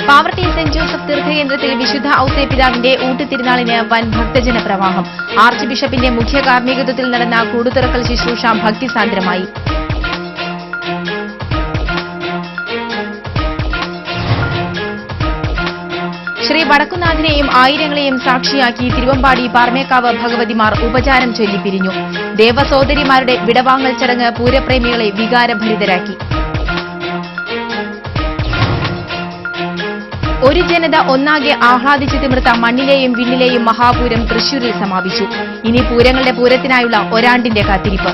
Pavaratty saint Joseph തീർത്ഥകേന്ദ്രത്തിൽ വിശുദ്ധ ഔസേപിതാവിന്റെ ഊട്ടുതിരുനാളിന് വൻ ഭക്തജന പ്രവാഹം. ആർച്ച് ബിഷപ്പിന്റെ മുഖ്യ കാർമ്മികത്വത്തിൽ നടന്ന കൂടുതുറക്കൽ ശുശ്രൂഷ ഭക്തിസാന്ദ്രമായി. ശ്രീ വടക്കുന്നാഥനെയും ആയിരങ്ങളെയും സാക്ഷിയാക്കി തിരുവമ്പാടി പാർമേക്കാവ് ഭഗവതിമാർ ഉപചാരം ചൊല്ലിപ്പിരിഞ്ഞു. ദേവസോദരിമാരുടെ വിടവാങ്ങൽ ചടങ്ങ് പൂരപ്രേമികളെ വികാരഭരിതരാക്കി. ഒരു ജനത ഒന്നാകെ ആഹ്ലാദിച്ച് തിമിർത്ത മണ്ണിലെയും വിണ്ണിലെയും മഹാപൂരം തൃശൂരിൽ സമാപിച്ചു. ഇനി പൂരങ്ങളുടെ പൂരത്തിനായുള്ള ഒരാണ്ടിന്റെ കാത്തിരിപ്പ്.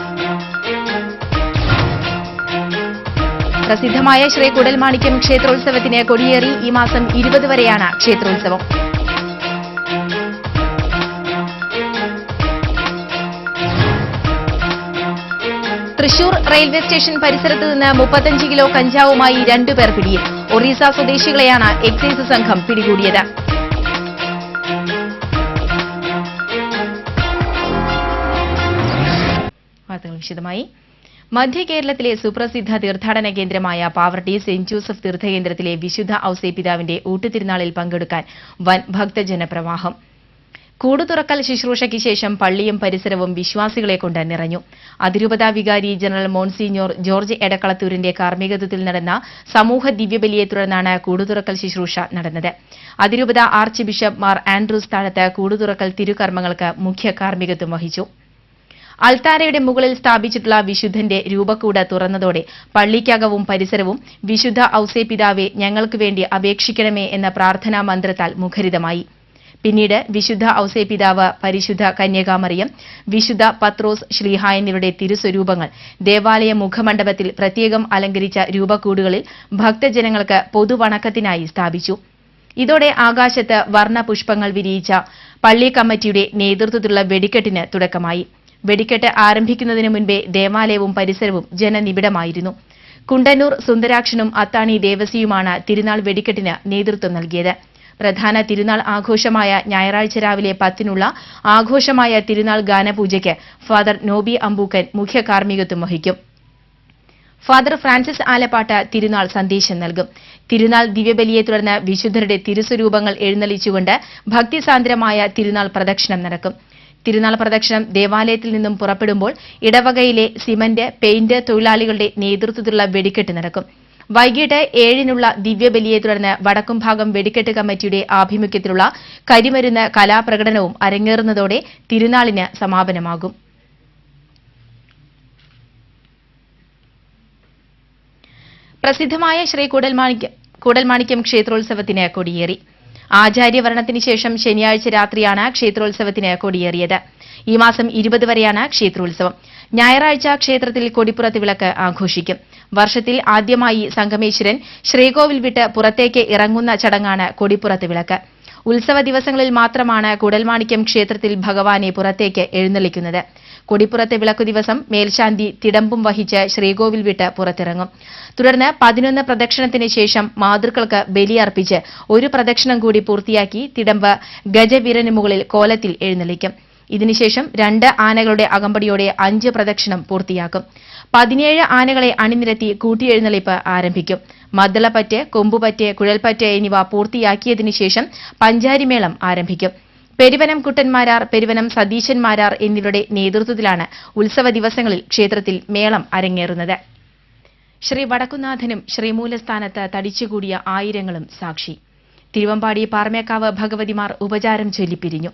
പ്രസിദ്ധമായ ശ്രീ കുടൽമാണിക്യം ക്ഷേത്രോത്സവത്തിന് കൊടിയേറി. ഈ മാസം 20 വരെയാണ് ക്ഷേത്രോത്സവം. തൃശൂർ റെയിൽവേ സ്റ്റേഷൻ പരിസരത്ത് നിന്ന് 35 കിലോ കഞ്ചാവുമായി 2 പേർ പിടിയിൽ. ഒറീസ സ്വദേശികളെയാണ് എക്സൈസ് സംഘം പിടികൂടിയത്. വാർത്തകൾ വിശദമായി. മധ്യ കേരളത്തിലെ സുപ്രസിദ്ധ തീർത്ഥാടന കേന്ദ്രമായ പാവർട്ടി സെന്റ് ജോസഫ് തീർത്ഥകേന്ദ്രത്തിലെ വിശുദ്ധ ഔസേപിതാവിന്റെ ഊട്ടുതിരുനാളിൽ പങ്കെടുക്കാൻ വൻ ഭക്തജന പ്രവാഹം. കൂടുതുറക്കൽ ശുശ്രൂഷയ്ക്ക് ശേഷം പള്ളിയും പരിസരവും വിശ്വാസികളെ കൊണ്ട് നിറഞ്ഞു. അതിരൂപത വികാരി ജനറൽ മോൺസിഞ്ഞോർ ജോർജ് എടക്കളത്തൂരിന്റെ കാർമ്മികത്വത്തിൽ നടന്ന സമൂഹ ദിവ്യബലിയെ തുടർന്നാണ് കൂടുതുറക്കൽ ശുശ്രൂഷ നടന്നത്. അതിരൂപത ആർച്ച് ബിഷപ്പ് മാർ ആൻഡ്രൂസ് താഴത്ത് കൂടുതുറക്കൽ തിരുകർമ്മങ്ങൾക്ക് മുഖ്യ കാർമ്മികത്വം വഹിച്ചു. അൾത്താരയുടെ മുകളിൽ സ്ഥാപിച്ചിട്ടുള്ള വിശുദ്ധന്റെ രൂപക്കൂട് തുറന്നതോടെ പള്ളിക്കകവും പരിസരവും വിശുദ്ധ ഔസേപിതാവെ ഞങ്ങൾക്ക് വേണ്ടി അപേക്ഷിക്കണമേ എന്ന പ്രാർത്ഥനാ മന്ത്രത്താൽ മുഖരിതമായി. പിന്നീട് വിശുദ്ധ ഔസേപിതാവ്, പരിശുദ്ധ കന്യകാമറിയം, വിശുദ്ധ പത്രോസ് ശ്ലീഹ എന്നിവരുടെ തിരുസ്വരൂപങ്ങൾ ദേവാലയ മുഖമണ്ഡപത്തിൽ പ്രത്യേകം അലങ്കരിച്ച രൂപക്കൂടുകളിൽ ഭക്തജനങ്ങൾക്ക് പൊതുവണക്കത്തിനായി സ്ഥാപിച്ചു. ഇതോടെ ആകാശത്ത് വർണ്ണപുഷ്പങ്ങൾ വിരിയിച്ച പള്ളി കമ്മിറ്റിയുടെ നേതൃത്വത്തിലുള്ള വെടിക്കെട്ടിന് തുടക്കമായി. വെടിക്കെട്ട് ആരംഭിക്കുന്നതിന് മുൻപേ ദേവാലയവും പരിസരവും ജനനിബിഡമായിരുന്നു. കുണ്ടന്നൂർ സുന്ദരാക്ഷനും അത്താണി ദേവസിയുമാണ് തിരുനാൾ വെടിക്കെട്ടിന് നേതൃത്വം നൽകിയത്. പ്രധാന തിരുനാൾ ആഘോഷമായ ഞായറാഴ്ച രാവിലെ 10-നുള്ള ആഘോഷമായ തിരുനാൾ ഗാനപൂജയ്ക്ക് ഫാദർ നോബി അമ്പൂക്കൻ മുഖ്യ കാർമ്മികത്വം വഹിക്കും. ഫാദർ ഫ്രാൻസിസ് ആലപ്പാട്ട് തിരുനാൾ സന്ദേശം നൽകും. തിരുനാൾ ദിവ്യബലിയെ തുടർന്ന് വിശുദ്ധരുടെ തിരുസ്വരൂപങ്ങൾ എഴുന്നള്ളിച്ചുകൊണ്ട് ഭക്തിസാന്ദ്രമായ തിരുനാൾ പ്രദക്ഷിണം നടക്കും. തിരുനാൾ പ്രദക്ഷിണം ദേവാലയത്തിൽ നിന്നും പുറപ്പെടുമ്പോൾ ഇടവകയിലെ സിമന്റ്, പെയിന്റ് തൊഴിലാളികളുടെ നേതൃത്വത്തിലുള്ള വെടിക്കെട്ട് നടക്കും. വൈകിട്ട് 7-നുള്ള ദിവ്യബലിയെ തുടർന്ന് വടക്കുംഭാഗം വെടിക്കെട്ട് കമ്മിറ്റിയുടെ ആഭിമുഖ്യത്തിലുള്ള കരിമരുന്ന് കലാപ്രകടനവും അരങ്ങേറുന്നതോടെ തിരുനാളിന് സമാപനമാകും. പ്രസിദ്ധമായ ശ്രീ കുടൽമാണിക്യം ക്ഷേത്രോത്സവത്തിന് കൊടിയേറി. ആചാര്യവരണത്തിന് ശേഷം ശനിയാഴ്ച രാത്രിയാണ് ക്ഷേത്രോത്സവത്തിന് കൊടിയേറിയത്. ഈ മാസം 20 വരെയാണ് ക്ഷേത്രോത്സവം. ഞായറാഴ്ച ക്ഷേത്രത്തിൽ കൊടിപ്പുറത്ത് വിളക്ക് ആഘോഷിക്കും. വർഷത്തിൽ ആദ്യമായി സംഗമേശ്വരൻ ശ്രീകോവിൽ വിട്ട് പുറത്തേക്ക് ഇറങ്ങുന്ന ചടങ്ങാണ് കൊടിപ്പുറത്ത് വിളക്ക്. ഉത്സവ ദിവസങ്ങളിൽ മാത്രമാണ് കുടൽമാണിക്യം ക്ഷേത്രത്തിൽ ഭഗവാനെ പുറത്തേക്ക് എഴുന്നള്ളിക്കുന്നത്. കൊടിപ്പുറത്തെ വിളക്കു ദിവസം മേൽശാന്തി തിടമ്പും വഹിച്ച് ശ്രീകോവിൽ വിട്ട് പുറത്തിറങ്ങും. തുടർന്ന് 11 പ്രദക്ഷിണത്തിന് ശേഷം മാതൃക്കൾക്ക് ബലിയർപ്പിച്ച് ഒരു പ്രദക്ഷിണം കൂടി പൂർത്തിയാക്കി തിടമ്പ് ഗജവീരന് മുകളിൽ കോലത്തിൽ എഴുന്നള്ളിക്കും. ഇതിനുശേഷം 2 ആനകളുടെ അകമ്പടിയോടെ 5 പ്രദക്ഷിണം പൂർത്തിയാക്കും. 17 ആനകളെ അണിനിരത്തി കൂട്ടിയെഴുന്നള്ളിപ്പ് ആരംഭിക്കും. മദ്ദളപ്പറ്റ്, കൊമ്പുപറ്റ്, കുഴൽപ്പറ്റ് എന്നിവ പൂർത്തിയാക്കിയതിനു ശേഷം പഞ്ചാരിമേളം ആരംഭിക്കും. പെരുവനം കുട്ടന്മാരാർ, പെരുവനം സതീശന്മാരാർ എന്നിവരുടെ നേതൃത്വത്തിലാണ് ഉത്സവ ദിവസങ്ങളിൽ ക്ഷേത്രത്തിൽ മേളം അരങ്ങേറുന്നത്. ശ്രീ വടക്കുന്നാഥനും ശ്രീമൂലസ്ഥാനത്ത് തടിച്ചുകൂടിയ ആയിരങ്ങളും സാക്ഷി. തിരുവമ്പാടി പാർമേക്കാവ് ഭഗവതിമാർ ഉപചാരം ചൊല്ലിപ്പിരിഞ്ഞു.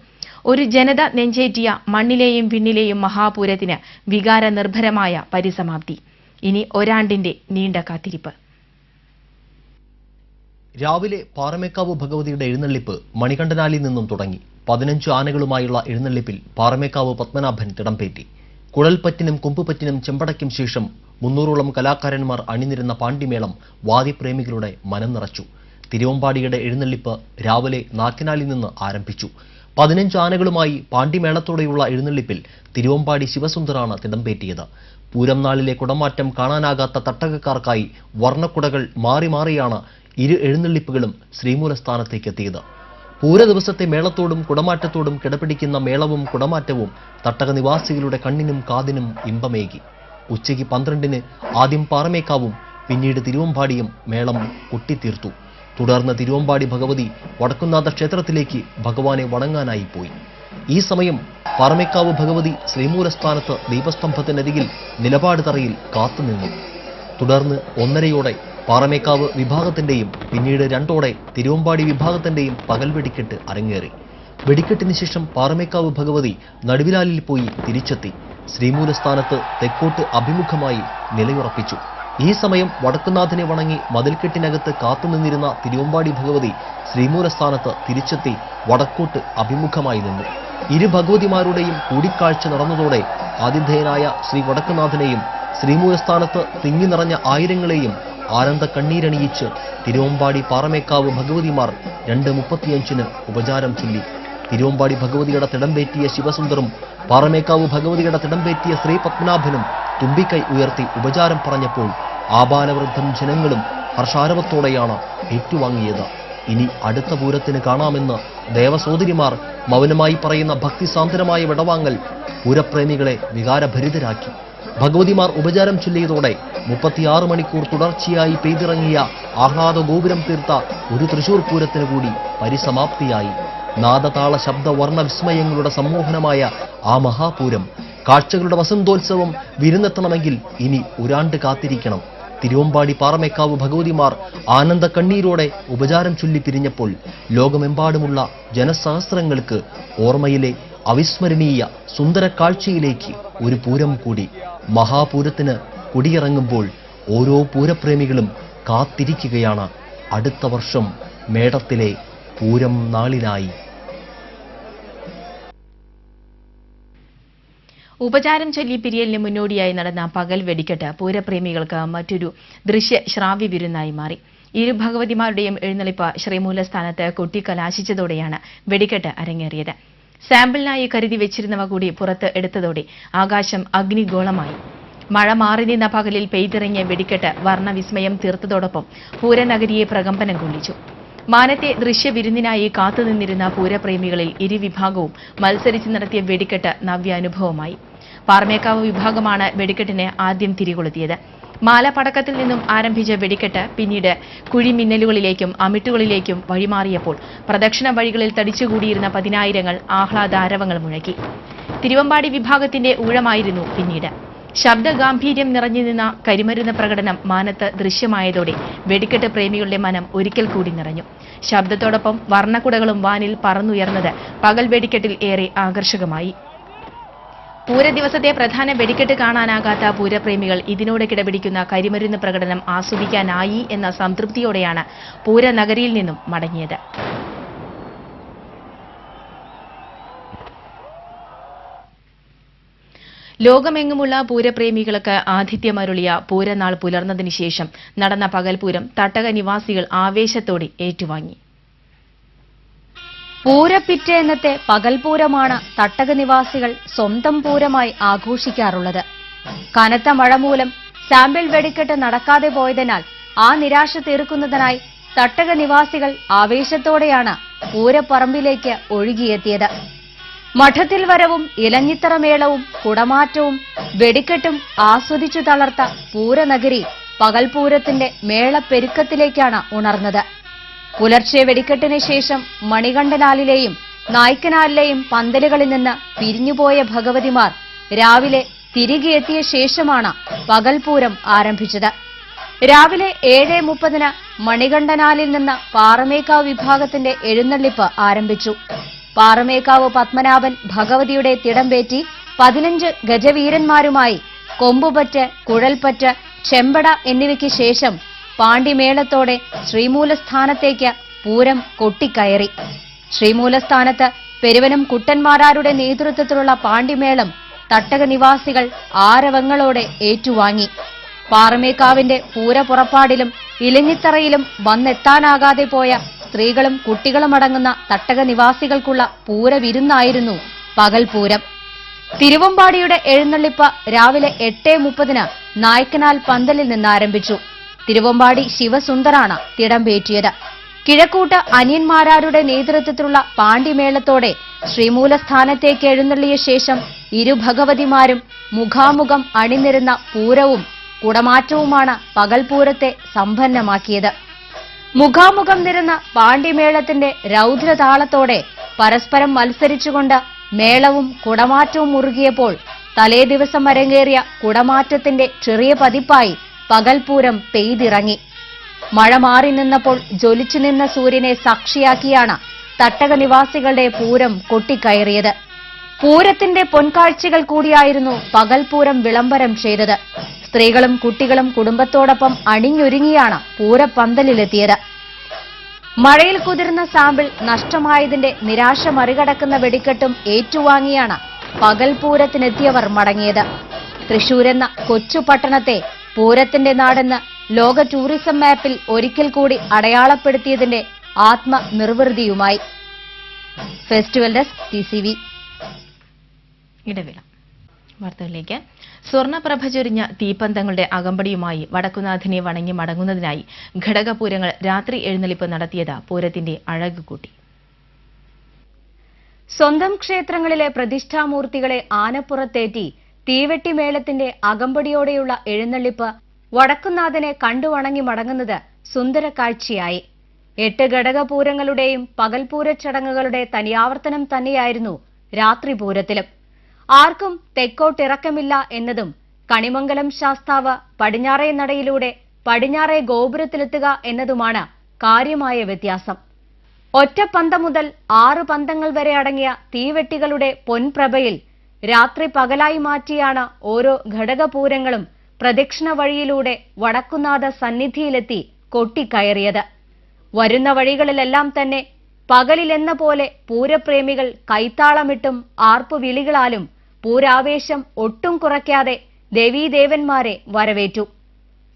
ഒരു ജനത നെഞ്ചേറ്റിയ മണ്ണിലെയും വിണ്ണിലെയും മഹാപൂരത്തിന് വികാര നിർഭരമായ പരിസമാപ്തി. ഇനി ഒരാണ്ടിന്റെ നീണ്ട കാത്തിരിപ്പ്. രാവിലെ പാറമേക്കാവ് ഭഗവതിയുടെ എഴുന്നള്ളിപ്പ് മണികണ്ഠനാലിൽ നിന്നും തുടങ്ങി. 15 ആനകളുമായുള്ള എഴുന്നള്ളിപ്പിൽ പാറമേക്കാവ് പത്മനാഭൻ തിടമ്പേറ്റി. കുഴൽപ്പറ്റിനും കൊമ്പുപറ്റിനും ചെമ്പടയ്ക്കും ശേഷം 300ഓളം കലാകാരന്മാർ അണിനിരുന്ന പാണ്ടിമേളം വാദ്യപ്രേമികളുടെ മനം നിറച്ചു. തിരുവമ്പാടിയുടെ എഴുന്നള്ളിപ്പ് രാവിലെ നാക്കിനാലിൽ നിന്ന് ആരംഭിച്ചു. 15 ആനകളുമായി പാണ്ടിമേളത്തോടെയുള്ള എഴുന്നള്ളിപ്പിൽ തിരുവമ്പാടി ശിവസുന്ദറാണ് തിടമ്പേറ്റിയത്. പൂരം നാളിലെ കുടമാറ്റം കാണാനാകാത്ത തട്ടകക്കാർക്കായി വർണ്ണക്കുടകൾ മാറി മാറിയാണ് ഇരു എഴുന്നള്ളിപ്പുകളും ശ്രീമൂലസ്ഥാനത്തേക്ക് എത്തിയത്. പൂര ദിവസത്തെ മേളത്തോടും കുടമാറ്റത്തോടും കിടപിടിക്കുന്ന മേളവും കുടമാറ്റവും തട്ടക നിവാസികളുടെ കണ്ണിനും കാതിനും ഇമ്പമേകി. ഉച്ചയ്ക്ക് 12-ന് ആദ്യം പാറമേക്കാവും പിന്നീട് തിരുവമ്പാടിയും മേളം കൊട്ടിത്തീർത്തു. തുടർന്ന് തിരുവമ്പാടി ഭഗവതി വടക്കുംനാഥ ക്ഷേത്രത്തിലേക്ക് ഭഗവാനെ വണങ്ങാനായി പോയി. ഈ സമയം പാറമേക്കാവ് ഭഗവതി ശ്രീമൂലസ്ഥാനത്ത് ദീപസ്തംഭത്തിനരികിൽ നിലപാട് തറയിൽ കാത്തുനിന്നു. തുടർന്ന് 1:30 പാറമേക്കാവ് വിഭാഗത്തിന്റെയും പിന്നീട് 2 തിരുവമ്പാടി വിഭാഗത്തിന്റെയും പകൽ വെടിക്കെട്ട് അരങ്ങേറി. വെടിക്കെട്ടിന് ശേഷം പാറമേക്കാവ് ഭഗവതി നടുവിലാലിൽ പോയി തിരിച്ചെത്തി ശ്രീമൂലസ്ഥാനത്ത് തെക്കോട്ട് അഭിമുഖമായി നിലയുറപ്പിച്ചു. ഈ സമയം വടക്കുന്നാഥനെ വണങ്ങി മതിൽക്കെട്ടിനകത്ത് കാത്തുനിന്നിരുന്ന തിരുവമ്പാടി ഭഗവതി ശ്രീമൂലസ്ഥാനത്ത് തിരിച്ചെത്തി വടക്കോട്ട് അഭിമുഖമായി നിന്നു. ഇരു ഭഗവതിമാരുടെയും കൂടിക്കാഴ്ച നടന്നതോടെ ആതിഥേയനായ ശ്രീ വടക്കുനാഥനെയും ശ്രീമൂലസ്ഥാനത്ത് തിങ്ങി നിറഞ്ഞ ആയിരങ്ങളെയും ആനന്ദ കണ്ണീരണിയിച്ച് തിരുവമ്പാടി പാറമേക്കാവ് ഭഗവതിമാർ 2:35 ഉപചാരം ചൊല്ലി. തിരുവമ്പാടി ഭഗവതിയുടെ തിടമ്പേറ്റിയ ശിവസുന്ദറും പാറമേക്കാവ് ഭഗവതിയുടെ തിടമ്പേറ്റിയ ശ്രീ പത്മനാഭനും തുമ്പിക്കൈ ഉയർത്തി ഉപചാരം പറഞ്ഞപ്പോൾ ആബാലവൃദ്ധം ജനങ്ങളും ഹർഷാരവത്തോടെയാണ് ഏറ്റുവാങ്ങിയത്. ഇനി അടുത്ത പൂരത്തിന് കാണാമെന്ന് ദേവസോദരിമാർ മൗനമായി പറയുന്ന ഭക്തിസാന്ദ്രമായ വിടവാങ്ങൽ പൂരപ്രേമികളെ വികാരഭരിതരാക്കി. ഭഗവതിമാർ ഉപചാരം ചൊല്ലിയതോടെ 36 മണിക്കൂർ തുടർച്ചയായി പെയ്തിറങ്ങിയ ആഹ്ലാദ ഗോപുരം തീർത്ത ഒരു തൃശൂർ പൂരത്തിന് കൂടി പരിസമാപ്തിയായി. നാദതാള ശബ്ദ വർണ്ണ വിസ്മയങ്ങളുടെ സമ്മോഹനമായ ആ മഹാപൂരം, കാഴ്ചകളുടെ വസന്തോത്സവം വിരുന്നെത്തണമെങ്കിൽ ഇനി ഒരാണ്ട് കാത്തിരിക്കണം. തിരുവമ്പാടി പാറമേക്കാവ് ഭഗവതിമാർ ആനന്ദ കണ്ണീരോടെ ഉപചാരം ചൊല്ലി പിരിഞ്ഞപ്പോൾ ലോകമെമ്പാടുമുള്ള ജനസഹസ്രങ്ങൾക്ക് ഓർമ്മയിലെ അവിസ്മരണീയ സുന്ദര കാഴ്ചയിലേക്ക് ഒരു പൂരം കൂടി. മഹാപൂരത്തിന് കൊടിയിറങ്ങുമ്പോൾ ഓരോ പൂരപ്രേമികളും കാത്തിരിക്കുകയാണ് അടുത്ത വർഷം മേടത്തിലെ പൂരം നാളിനായി. ഉപചാരം ചൊല്ലി പിരിയലിന് മുന്നോടിയായി നടന്ന പകൽ വെടിക്കെട്ട് പൂരപ്രേമികൾക്ക് മറ്റൊരു ദൃശ്യ ശ്രാവ്യ വിരുന്നായി മാറി. ഇരു ഭഗവതിമാരുടെയും എഴുന്നള്ളിപ്പ് ശ്രീമൂലസ്ഥാനത്ത് കൊട്ടിക്കലാശിച്ചതോടെയാണ് വെടിക്കെട്ട് അരങ്ങേറിയത്. സാമ്പിളിനായി കരുതി വെച്ചിരുന്നവ കൂടി പുറത്ത് എടുത്തതോടെ ആകാശം അഗ്നിഗോളമായി. മഴ മാറി നിന്ന പകലിൽ പെയ്തിറങ്ങിയ വെടിക്കെട്ട് വർണ്ണവിസ്മയം തീർത്തതോടൊപ്പം പൂരനഗരിയെ പ്രകമ്പനം കൊള്ളിച്ചു. മാനത്തെ ദൃശ്യവിരുന്നിനായി കാത്തുനിന്നിരുന്ന പൂരപ്രേമികളിൽ ഇരുവിഭാഗവും മത്സരിച്ച് നടത്തിയ വെടിക്കെട്ട് നവ്യാനുഭവമായി. പാറമേക്കാവ് വിഭാഗമാണ് വെടിക്കെട്ടിന് ആദ്യം തിരികൊളുത്തിയത്. മാലപടക്കത്തിൽ നിന്നും ആരംഭിച്ച വെടിക്കെട്ട് പിന്നീട് കുഴിമിന്നലുകളിലേക്കും അമിട്ടുകളിലേക്കും വഴിമാറിയപ്പോൾ പ്രദക്ഷിണ വഴികളിൽ തടിച്ചുകൂടിയിരുന്ന 10,000 ആഹ്ലാദാരവങ്ങൾ മുഴക്കി. തിരുവമ്പാടി വിഭാഗത്തിന്റെ ഊഴമായിരുന്നു പിന്നീട്. ശബ്ദഗാംഭീര്യം നിറഞ്ഞു നിന്ന കരിമരുന്ന് പ്രകടനം മാനത്ത് ദൃശ്യമായതോടെ വെടിക്കെട്ട് പ്രേമികളുടെ മനം ഒരിക്കൽ കൂടി നിറഞ്ഞു. ശബ്ദത്തോടൊപ്പം വർണ്ണക്കുടകളും വാനിൽ പറന്നുയർന്നത് പകൽ വെടിക്കെട്ടിൽ ഏറെ ആകർഷകമായി. പൂരദിവസത്തെ പ്രധാന വെടിക്കെട്ട് കാണാനാകാത്ത പൂരപ്രേമികൾ ഇതിനോട് കിടപിടിക്കുന്ന കരിമരുന്ന് പ്രകടനം ആസ്വദിക്കാനായി എന്ന സംതൃപ്തിയോടെയാണ് പൂരനഗരിയിൽ നിന്നും മടങ്ങിയത്. ലോകമെങ്ങുമുള്ള പൂരപ്രേമികൾക്ക് ആതിഥ്യമരുളിയ പൂരനാൾ പുലർന്നതിന് ശേഷം നടന്ന പകൽപൂരം തട്ടക നിവാസികൾ ആവേശത്തോടെ ഏറ്റുവാങ്ങി. പൂരപ്പിറ്റേന്നത്തെ പകൽപൂരമാണ് തട്ടക നിവാസികൾ സ്വന്തം പൂരമായി ആഘോഷിക്കാറുള്ളത്. കനത്ത മഴ മൂലം സാമ്പിൾ വെടിക്കെട്ട് നടക്കാതെ പോയതിനാൽ ആ നിരാശ തീർക്കുന്നതിനായി തട്ടക നിവാസികൾ ആവേശത്തോടെയാണ് പൂരപ്പറമ്പിലേക്ക് ഒഴുകിയെത്തിയത്. മഠത്തിൽ വരവും ഇലഞ്ഞിത്തറമേളവും കുടമാറ്റവും വെടിക്കെട്ടും ആസ്വദിച്ചു തളർത്ത പൂരനഗരി പകൽപൂരത്തിന്റെ മേളപ്പെരുക്കത്തിലേക്കാണ് ഉണർന്നത്. പുലർച്ചെ വെടിക്കെട്ടിന് ശേഷം മണികണ്ഠനാലിലെയും നായ്ക്കനാലിലെയും പന്തലുകളിൽ നിന്ന് പിരിഞ്ഞുപോയ ഭഗവതിമാർ രാവിലെ തിരികെ എത്തിയ ശേഷമാണ് പകൽപൂരം ആരംഭിച്ചത്. രാവിലെ 7:30 മണികണ്ഠനാലിൽ നിന്ന് പാറമേക്കാവ് വിഭാഗത്തിന്റെ എഴുന്നള്ളിപ്പ് ആരംഭിച്ചു. പാറമേക്കാവ് പത്മനാഭൻ ഭഗവതിയുടെ തിടമ്പേറ്റി 15 ഗജവീരന്മാരുമായി കൊമ്പുപറ്റ്, കുഴൽപ്പറ്റ്, ചെമ്പട എന്നിവയ്ക്ക് ശേഷം പാണ്ടിമേളത്തോടെ ശ്രീമൂലസ്ഥാനത്തേക്ക് പൂരം കൊട്ടിക്കയറി. ശ്രീമൂലസ്ഥാനത്ത് പെരുവനം കുട്ടന്മാരാരുടെ നേതൃത്വത്തിലുള്ള പാണ്ടിമേളം തട്ടക നിവാസികൾ ആരവങ്ങളോടെ ഏറ്റുവാങ്ങി. പാറമേക്കാവിന്റെ പൂരപുറപ്പാടിലും ഇലഞ്ഞിത്തറയിലും വന്നെത്താനാകാതെ പോയ സ്ത്രീകളും കുട്ടികളുമടങ്ങുന്ന തട്ടക നിവാസികൾക്കുള്ള പൂരവിരുന്നായിരുന്നു പകൽപൂരം. തിരുവമ്പാടിയുടെ എഴുന്നള്ളിപ്പ് രാവിലെ 8:30 നായ്ക്കനാൽ പന്തലിൽ നിന്നാരംഭിച്ചു. തിരുവമ്പാടി ശിവസുന്ദറാണ് തിടമ്പേറ്റിയത്. കിഴക്കൂട്ട് അനിയന്മാരാരുടെ നേതൃത്വത്തിലുള്ള പാണ്ടിമേളത്തോടെ ശ്രീമൂലസ്ഥാനത്തേക്ക് എഴുന്നള്ളിയ ശേഷം ഇരു ഭഗവതിമാരും മുഖാമുഖം അണിനിരുന്ന പൂരവും കുടമാറ്റവുമാണ് പകൽപൂരത്തെ സമ്പന്നമാക്കിയത്. മുഖാമുഖം നിരന്ന പാണ്ഡിമേളത്തിന്റെ രൗദ്രതാളത്തോടെ പരസ്പരം മത്സരിച്ചുകൊണ്ട് മേളവും കുടമാറ്റവും മുറുകിയപ്പോൾ തലേ ദിവസം അരങ്ങേറിയ കുടമാറ്റത്തിന്റെ ചെറിയ പതിപ്പായി പകൽപൂരം പെയ്തിറങ്ങി. മഴ മാറി നിന്നപ്പോൾ ജ്വലിച്ചു നിന്ന സൂര്യനെ സാക്ഷിയാക്കിയാണ് തട്ടക നിവാസികളുടെ പൂരം കൊട്ടിക്കയറിയത്. പൂരത്തിന്റെ പൊൻകാഴ്ചകൾ കൂടിയായിരുന്നു പകൽപൂരം വിളംബരം ചെയ്തത്. സ്ത്രീകളും കുട്ടികളും കുടുംബത്തോടൊപ്പം അണിഞ്ഞൊരുങ്ങിയാണ് പൂരപ്പന്തലിലെത്തിയത്. മഴയിൽ കുതിർന്ന സാമ്പിൾ നഷ്ടമായതിന്റെ നിരാശ മറികടക്കുന്ന വെടിക്കെട്ടും ഏറ്റുവാങ്ങിയാണ് പകൽപൂരത്തിനെത്തിയവർ മടങ്ങിയത്. തൃശൂരെന്ന കൊച്ചു പട്ടണത്തെ പൂരത്തിന്റെ നാടെന്ന് ലോക ടൂറിസം മാപ്പിൽ ഒരിക്കൽ കൂടി അടയാളപ്പെടുത്തിയതിന്റെ ആത്മനിർവൃതിയുമായി. Festival desk TCV. ഇടവേള. വാർത്തകളിലേക്ക്. സ്വർണ്ണപ്രഭ ചൊരിഞ്ഞ തീപ്പന്തങ്ങളുടെ അകമ്പടിയുമായി വടക്കുനാഥനെ വണങ്ങി മടങ്ങുന്നതിനായി ഘടകപൂരങ്ങൾ രാത്രി എഴുന്നള്ളിപ്പ് നടത്തിയത് പൂരത്തിന്റെ അഴക് കൂട്ടി. സ്വന്തം ക്ഷേത്രങ്ങളിലെ പ്രതിഷ്ഠാമൂർത്തികളെ ആനപ്പുറത്തേറ്റി തീവെട്ടിമേളത്തിന്റെ അകമ്പടിയോടെയുള്ള എഴുന്നള്ളിപ്പ് വടക്കുന്നാഥനെ കണ്ടുവണങ്ങി മടങ്ങുന്നത് സുന്ദര കാഴ്ചയായി. 8 ഘടകപൂരങ്ങളുടെയും പകൽപൂര ചടങ്ങുകളുടെ തനിയാവർത്തനം തന്നെയായിരുന്നു രാത്രി പൂരത്തിലും. ആർക്കും തെക്കോട്ടിറക്കമില്ല എന്നതും കണിമംഗലം ശാസ്താവ് പടിഞ്ഞാറേ നടയിലൂടെ പടിഞ്ഞാറേ ഗോപുരത്തിലെത്തുക എന്നതുമാണ് കാര്യമായ വ്യത്യാസം. ഒറ്റ പന്തം മുതൽ 6 പന്തങ്ങൾ വരെ അടങ്ങിയ തീവെട്ടികളുടെ പൊൻപ്രഭയിൽ രാത്രി പകലായി മാറ്റിയാണ് ഓരോ ഘടകപൂരങ്ങളും പ്രദക്ഷിണ വഴിയിലൂടെ വടക്കുന്നാഥ സന്നിധിയിലെത്തി കൊട്ടിക്കയറിയത്. വരുന്ന വഴികളിലെല്ലാം തന്നെ പകലിലെന്ന പോലെ പൂരപ്രേമികൾ കൈത്താളമിട്ടും ആർപ്പുവിളികളാലും പൂരാവേശം ഒട്ടും കുറയ്ക്കാതെ ദേവീദേവന്മാരെ വരവേറ്റു.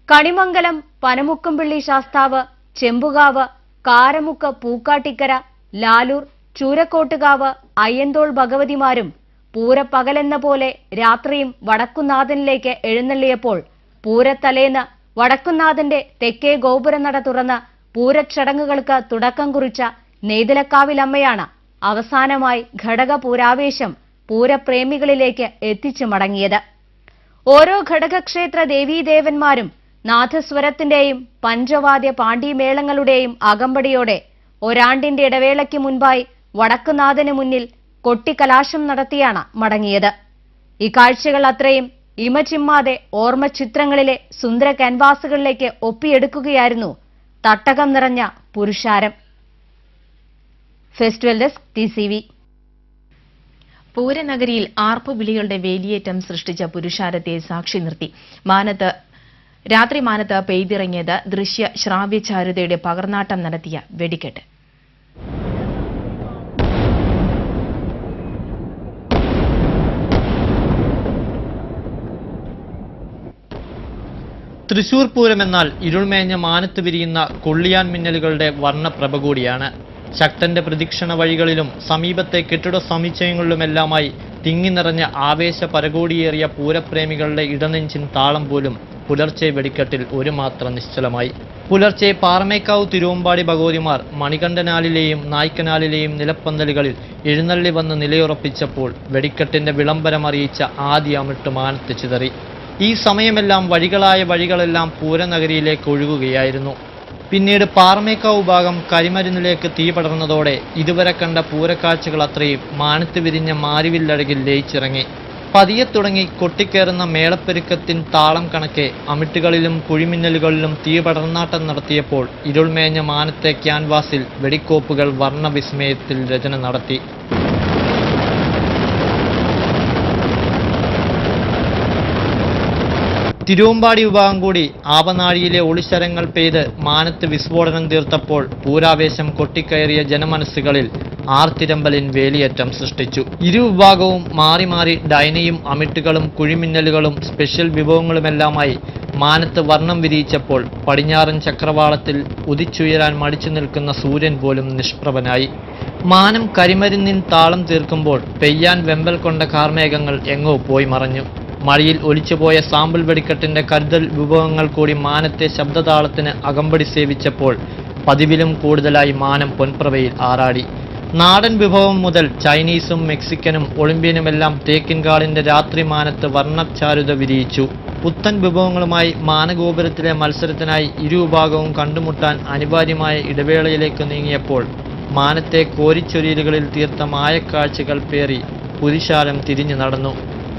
കണിമംഗലം പനമുക്കുംപിള്ളി ശാസ്താവ്, ചെമ്പുകാവ്, കാരമുക്ക് പൂക്കാട്ടിക്കര, ലാലൂർ, ചൂരക്കോട്ടുകാവ്, അയ്യന്തോൾ ഭഗവതിമാരും പൂരപ്പകലെന്ന പോലെ രാത്രിയും വടക്കുന്നാഥനിലേക്ക് എഴുന്നള്ളിയപ്പോൾ പൂരത്തലേന്ന് വടക്കുന്നാഥന്റെ തെക്കേ ഗോപുരനട തുറന്ന് പൂരച്ചടങ്ങുകൾക്ക് തുടക്കം കുറിച്ച നെയ്തലക്കാവിലമ്മയാണ് അവസാനമായി ഘടകപൂരാവേശം പൂരപ്രേമികളിലേക്ക് എത്തിച്ചു മടങ്ങിയത്. ഓരോ ഘടകക്ഷേത്ര ദേവീദേവന്മാരും നാഥസ്വരത്തിന്റെയും പഞ്ചവാദ്യ പാണ്ഡിമേളങ്ങളുടെയും അകമ്പടിയോടെ ഒരാണ്ടിന്റെ ഇടവേളയ്ക്ക് മുൻപായി വടക്കുനാഥന് മുന്നിൽ കൊട്ടിക്കലാശം നടത്തിയാണ് മടങ്ങിയത്. ഈ കാഴ്ചകൾ അത്രയും ഇമചിമ്മാതെ ഓർമ്മചിത്രങ്ങളിലെ സുന്ദര ക്യാൻവാസുകളിലേക്ക് ഒപ്പിയെടുക്കുകയായിരുന്നു തട്ടകം നിറഞ്ഞ പുരുഷാരം. Festival desk TCV. പൂരനഗരിയിൽ ആർപ്പുവിളികളുടെ വേലിയേറ്റം സൃഷ്ടിച്ച പുരുഷാരത്തെ സാക്ഷി നിർത്തി രാത്രി മാനത്ത് പെയ്തിറങ്ങിയത് ദൃശ്യ ശ്രാവ്യചാരുതയുടെ പകർന്നാട്ടം നടത്തിയ വെടിക്കെട്ട്. തൃശൂർ പൂരം എന്നാൽ ഇരുൾമേഞ്ഞ മാനത്ത് വിരിയുന്ന കൊള്ളിയാൻ മിന്നലുകളുടെ വർണ്ണപ്രഭ കൂടിയാണ്. ശക്തന്റെ പ്രദക്ഷിണ വഴികളിലും സമീപത്തെ കെട്ടിട സമുച്ചയങ്ങളിലുമെല്ലാമായി തിങ്ങി നിറഞ്ഞ ആവേശ പരകോടിയേറിയ പൂരപ്രേമികളുടെ ഇടനെഞ്ചിൻ താളം പോലും പുലർച്ചെ വെടിക്കെട്ടിൽ ഒരു മാത്രം നിശ്ചലമായി. പുലർച്ചെ പാറമേക്കാവ് തിരുവമ്പാടി ഭഗവതിമാർ മണികണ്ഠനാലിലെയും നായ്ക്കനാലിലെയും നിലപ്പന്തലുകളിൽ എഴുന്നള്ളി വന്ന് നിലയുറപ്പിച്ചപ്പോൾ വെടിക്കെട്ടിന്റെ വിളംബരമറിയിച്ച ആദ്യ അമിട്ട് മാനത്ത് ചിതറി. ഈ സമയമെല്ലാം വഴികളെല്ലാം പൂരനഗരിയിലേക്ക് ഒഴുകുകയായിരുന്നു. പിന്നീട് പാറമേക്കാവ് ഭാഗം കരിമരുന്നിലേക്ക് തീ പടർന്നതോടെ ഇതുവരെ കണ്ട പൂരക്കാഴ്ചകൾ അത്രയും മാനത്ത് വിരിഞ്ഞ മാരിവില്ലഴകിൽ ലയിച്ചിറങ്ങി. പതിയെ തുടങ്ങി കൊട്ടിക്കയറുന്ന മേളപ്പെരുക്കത്തിൻ താളം കണക്കെ അമിട്ടുകളിലും കുഴിമിന്നലുകളിലും തീ പടർന്നാട്ടം നടത്തിയപ്പോൾ ഇരുൾമേഞ്ഞ മാനത്തെ ക്യാൻവാസിൽ വെടിക്കോപ്പുകൾ വർണ്ണവിസ്മയത്തിൽ രചന നടത്തി. തിരുവമ്പാടി വിഭാഗം കൂടി ആവനാഴിയിലെ ഒളിശരങ്ങൾ പെയ്ത് മാനത്ത് വിസ്ഫോടനം തീർത്തപ്പോൾ പൂരാവേശം കൊട്ടിക്കയറിയ ജനമനസ്സുകളിൽ ആർത്തിരമ്പലിൻ വേലിയേറ്റം സൃഷ്ടിച്ചു. ഇരുവിഭാഗവും മാറി മാറി ഡൈനയും അമിട്ടുകളും കുഴിമിന്നലുകളും സ്പെഷ്യൽ വിഭവങ്ങളുമെല്ലാമായി മാനത്ത് വർണ്ണം വിരിയിച്ചപ്പോൾ പടിഞ്ഞാറൻ ചക്രവാളത്തിൽ ഉദിച്ചുയരാൻ മടിച്ചു നിൽക്കുന്ന സൂര്യൻ പോലും നിഷ്പ്രഭനായി. മാനം കരിമരുന്നിൻ താളം തീർക്കുമ്പോൾ പെയ്യാൻ വെമ്പൽ കൊണ്ട കാർമേഘങ്ങൾ എങ്ങോ പോയി മറഞ്ഞു. മഴയിൽ ഒലിച്ചുപോയ സാമ്പിൾ വെടിക്കെട്ടിന്റെ കരുതൽ വിഭവങ്ങൾ കൂടി മാനത്തെ ശബ്ദതാളത്തിന് അകമ്പടി സേവിച്ചപ്പോൾ പതിവിലും കൂടുതലായി മാനം പൊൻപ്രഭയിൽ ആറാടി. നാടൻ വിഭവം മുതൽ ചൈനീസും മെക്സിക്കനും ഒളിമ്പ്യനുമെല്ലാം തേക്കിൻകാടിന്റെ രാത്രി മാനത്ത് വർണ്ണചാരുത വിരിയിച്ചു. പുത്തൻ വിഭവങ്ങളുമായി മാനഗോപുരത്തിലെ മത്സരത്തിനായി ഇരുവിഭാഗവും കണ്ടുമുട്ടാൻ അനിവാര്യമായ ഇടവേളയിലേക്ക് നീങ്ങിയപ്പോൾ മാനത്തെ കോരിച്ചൊരിയലുകളിൽ തീർത്ത മായക്കാഴ്ചകൾ പേറി പുരുഷാരം തിരിഞ്ഞു നടന്നു.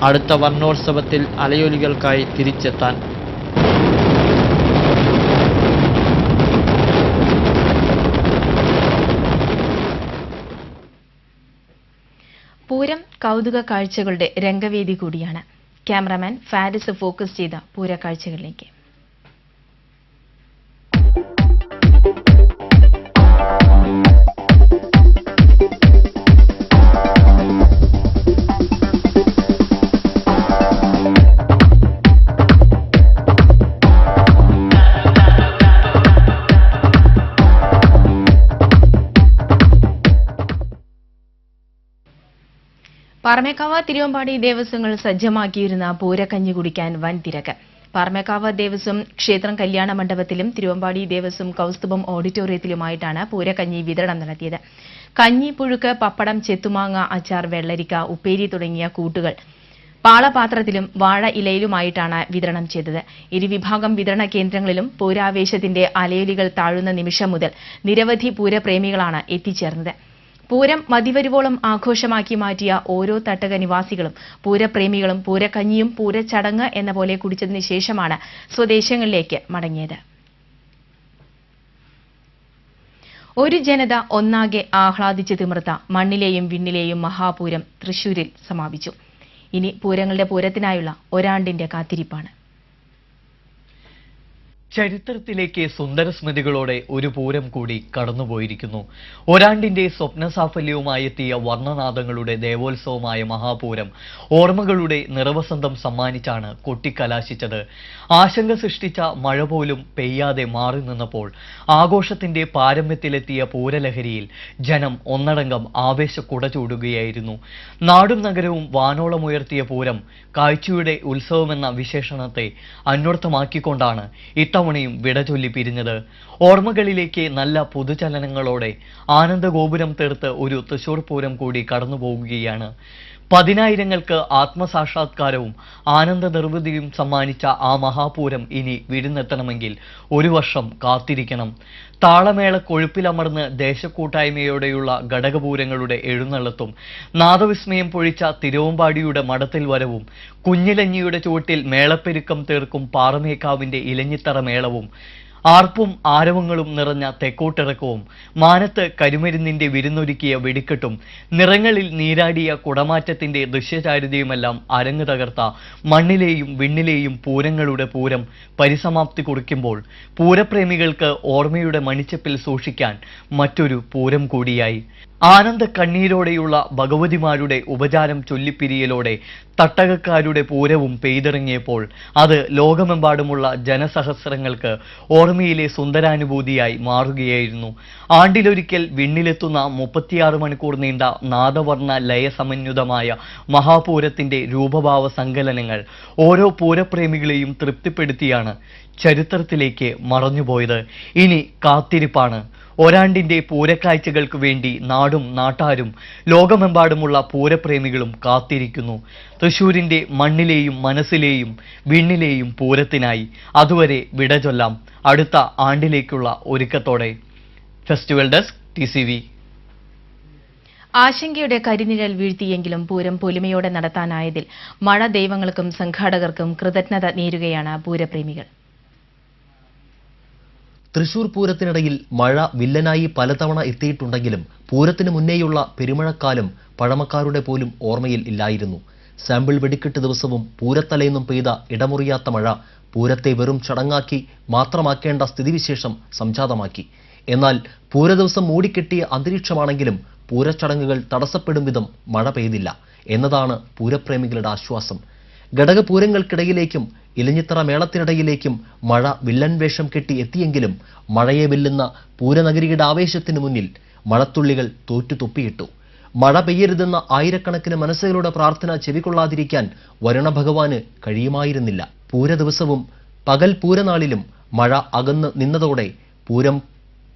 അടുത്ത വർണ്ണോത്സവത്തിൽ അലയൊലികൾക്കായി തിരിച്ചെത്താൻ. പൂരം കൗതുക കാഴ്ചകളുടെ രംഗവേദി കൂടിയാണ്. ക്യാമറാമാൻ ഫാരിസ് ഫോക്കസ് ചെയ്ത പൂരക്കാഴ്ചകളിലേക്ക്. പാറമേക്കാവ് തിരുവമ്പാടി ദേവസ്വങ്ങൾ സജ്ജമാക്കിയിരുന്ന പൂരക്കഞ്ഞി കുടിക്കാൻ വൻ തിരക്ക്. പാറമേക്കാവ് ദേവസ്വം ക്ഷേത്രം കല്യാണ മണ്ഡപത്തിലും തിരുവമ്പാടി ദേവസ്വം കൗസ്തുഭം ഓഡിറ്റോറിയത്തിലുമായിട്ടാണ് പൂരക്കഞ്ഞി വിതരണം നടത്തിയത്. കഞ്ഞി, പുഴുക്ക്, പപ്പടം, ചെത്തുമാങ്ങ, അച്ചാർ, വെള്ളരിക്ക, ഉപ്പേരി തുടങ്ങിയ കൂട്ടുകൾ പാളപാത്രത്തിലും വാഴ ഇലയിലുമായിട്ടാണ് വിതരണം ചെയ്തത്. ഇരുവിഭാഗം വിതരണ കേന്ദ്രങ്ങളിലും പൂരാവേശത്തിന്റെ അലയൊലികൾ താഴുന്ന നിമിഷം മുതൽ നിരവധി പൂരപ്രേമികളാണ് എത്തിച്ചേർന്നത്. പൂരം മതിവരുവോളം ആഘോഷമാക്കി മാറ്റിയ ഓരോ തട്ടക നിവാസികളും പൂരപ്രേമികളും പൂരക്കഞ്ഞിയും പൂരച്ചടങ്ങ് എന്ന പോലെ കുടിച്ചതിന് ശേഷമാണ് സ്വദേശങ്ങളിലേക്ക് മടങ്ങിയത്. ഒരു ജനത ഒന്നാകെ ആഹ്ലാദിച്ച് തിമിർത്ത മണ്ണിലെയും വിണ്ണിലെയും മഹാപൂരം തൃശൂരിൽ സമാപിച്ചു. ഇനി പൂരങ്ങളുടെ പൂരത്തിനായുള്ള ഒരാണ്ടിന്റെ കാത്തിരിപ്പാണ്. ചരിത്രത്തിലേക്ക് സുന്ദര സ്മൃതികളോടെ ഒരു പൂരം കൂടി കടന്നുപോയിരിക്കുന്നു. ഒരാണ്ടിന്റെ സ്വപ്നസാഫല്യവുമായി എത്തിയ വർണ്ണനാദങ്ങളുടെ ദേവോത്സവമായ മഹാപൂരം ഓർമ്മകളുടെ നിറവസന്തം സമ്മാനിച്ചാണ് കൊട്ടിക്കലാശിച്ചത്. ആശങ്ക സൃഷ്ടിച്ച മഴ പോലും പെയ്യാതെ മാറി നിന്നപ്പോൾ ആഘോഷത്തിന്റെ പാരമ്യത്തിലെത്തിയ പൂരലഹരിയിൽ ജനം ഒന്നടങ്കം ആവേശക്കുട ചൂടുകയായിരുന്നു. നാടും നഗരവും വാനോളമുയർത്തിയ പൂരം കാഴ്ചയുടെ ഉത്സവമെന്ന വിശേഷണത്തെ അന്വർത്ഥമാക്കിക്കൊണ്ടാണ് ഇത്തവണയും വിടചൊല്ലി പിരിഞ്ഞത്. ഓർമ്മകളിലേക്ക് നല്ല പുതുചലനങ്ങളോടെ ആനന്ദഗോപുരം തീർത്ത് ഒരു തൃശൂർ പൂരം കൂടി കടന്നുപോകുകയാണ്. പതിനായിരങ്ങൾക്ക് ആത്മസാക്ഷാത്കാരവും ആനന്ദ നിർവൃതിയും സമ്മാനിച്ച ആ മഹാപൂരം ഇനി വിരുന്നെത്തണമെങ്കിൽ ഒരു വർഷം കാത്തിരിക്കണം. താളമേള കൊഴുപ്പിലമർന്ന് ദേശക്കൂട്ടായ്മയോടെയുള്ള ഘടകപൂരങ്ങളുടെ എഴുന്നള്ളത്തും നാദവിസ്മയം പൊഴിച്ച തിരുവമ്പാടിയുടെ മഠത്തിൽ വരവും കുഞ്ഞിലഞ്ഞിയുടെ ചുവട്ടിൽ മേളപ്പെരുക്കം തീർക്കും പാറമേക്കാവിന്റെ ഇലഞ്ഞിത്തറ മേളവും ആർപ്പും ആരവങ്ങളും നിറഞ്ഞ തെക്കോട്ടിറക്കവും മാനത്ത് കരിമരുന്നിന്റെ വിരുന്നൊരുക്കിയ വെടിക്കെട്ടും നിറങ്ങളിൽ നീരാടിയ കുടമാറ്റത്തിന്റെ ദൃശ്യചാരുതയുമെല്ലാം അരങ്ങ് തകർത്ത മണ്ണിലെയും വിണ്ണിലെയും പൂരങ്ങളുടെ പൂരം പരിസമാപ്തി കുറിക്കുമ്പോൾ പൂരപ്രേമികൾക്ക് ഓർമ്മയുടെ മണിച്ചപ്പിൽ സൂക്ഷിക്കാൻ മറ്റൊരു പൂരം കൂടിയായി. ആനന്ദ കണ്ണീരോടെയുള്ള ഭഗവതിമാരുടെ ഉപചാരം ചൊല്ലിപ്പിരിയലോടെ തട്ടകക്കാരുടെ പൂരവും പെയ്തിറങ്ങിയപ്പോൾ അത് ലോകമെമ്പാടുമുള്ള ജനസഹസ്രങ്ങൾക്ക് ഓർമ്മയിലെ സുന്ദരാനുഭൂതിയായി മാറുകയായിരുന്നു. ആണ്ടിലൊരിക്കൽ വിണ്ണിലെത്തുന്ന 36 മണിക്കൂർ നീണ്ട നാദവർണ്ണ ലയസമന്വിതമായ മഹാപൂരത്തിന്റെ രൂപഭാവ സങ്കലനങ്ങൾ ഓരോ പൂരപ്രേമികളെയും തൃപ്തിപ്പെടുത്തിയാണ് ചരിത്രത്തിലേക്ക് മറഞ്ഞുപോയത്. ഇനി കാത്തിരിപ്പാണ്. ഒരാണ്ടിന്റെ പൂരക്കാഴ്ചകൾക്ക് വേണ്ടി നാടും നാട്ടാരും ലോകമെമ്പാടുമുള്ള പൂരപ്രേമികളും കാത്തിരിക്കുന്നു. തൃശൂരിന്റെ മണ്ണിലെയും മനസ്സിലെയും വിണ്ണിലെയും പൂരത്തിനായി. അതുവരെ വിട ചൊല്ലാം അടുത്ത ആണ്ടിലേക്കുള്ള ഒരുക്കത്തോടെ. Festival desk TCV. ആശങ്കയുടെ കരിനിഴൽ വീഴ്ത്തിയെങ്കിലും പൂരം പൊലിമയോടെ നടത്താനായതിൽ മഴ ദൈവങ്ങൾക്കും സംഘാടകർക്കും കൃതജ്ഞത നേരുകയാണ് പൂരപ്രേമികൾ. തൃശൂർ പൂരത്തിനിടയിൽ മഴ വില്ലനായി പലതവണ എത്തിയിട്ടുണ്ടെങ്കിലും പൂരത്തിന് മുന്നേയുള്ള പെരുമഴക്കാലം പഴമക്കാരുടെ പോലും ഓർമ്മയിൽ ഇല്ലായിരുന്നു. സാമ്പിൾ വെടിക്കെട്ട് ദിവസവും പൂരത്തലേന്നും പെയ്ത ഇടമുറിയാത്ത മഴ പൂരത്തെ വെറും ചടങ്ങാക്കി മാത്രമാക്കേണ്ട സ്ഥിതിവിശേഷം സംജാതമാക്കി. എന്നാൽ പൂരദിവസം മൂടിക്കെട്ടിയ അന്തരീക്ഷമാണെങ്കിലും പൂരച്ചടങ്ങുകൾ തടസ്സപ്പെടും വിധം മഴ പെയ്തില്ല എന്നതാണ് പൂരപ്രേമികളുടെ ആശ്വാസം. ഘടകപൂരങ്ങൾക്കിടയിലേക്കും ഇലഞ്ഞിത്തറ മേളത്തിനിടയിലേക്കും മഴ വില്ലൻ വേഷം കെട്ടി എത്തിയെങ്കിലും മഴയെ വെല്ലുന്ന പൂരനഗരിയുടെ ആവേശത്തിനു മുന്നിൽ മഴത്തുള്ളികൾ തോറ്റുതൊപ്പിയിട്ടു. മഴ പെയ്യരുതെന്ന ആയിരക്കണക്കിന് മനസ്സുകളുടെ പ്രാർത്ഥന ചെവികൊള്ളാതിരിക്കാൻ വരുണഭഗവാന് കഴിയുമായിരുന്നില്ല. പൂരദിവസവും പകൽ പൂരനാളിലും മഴ അകന്ന് നിന്നതോടെ പൂരം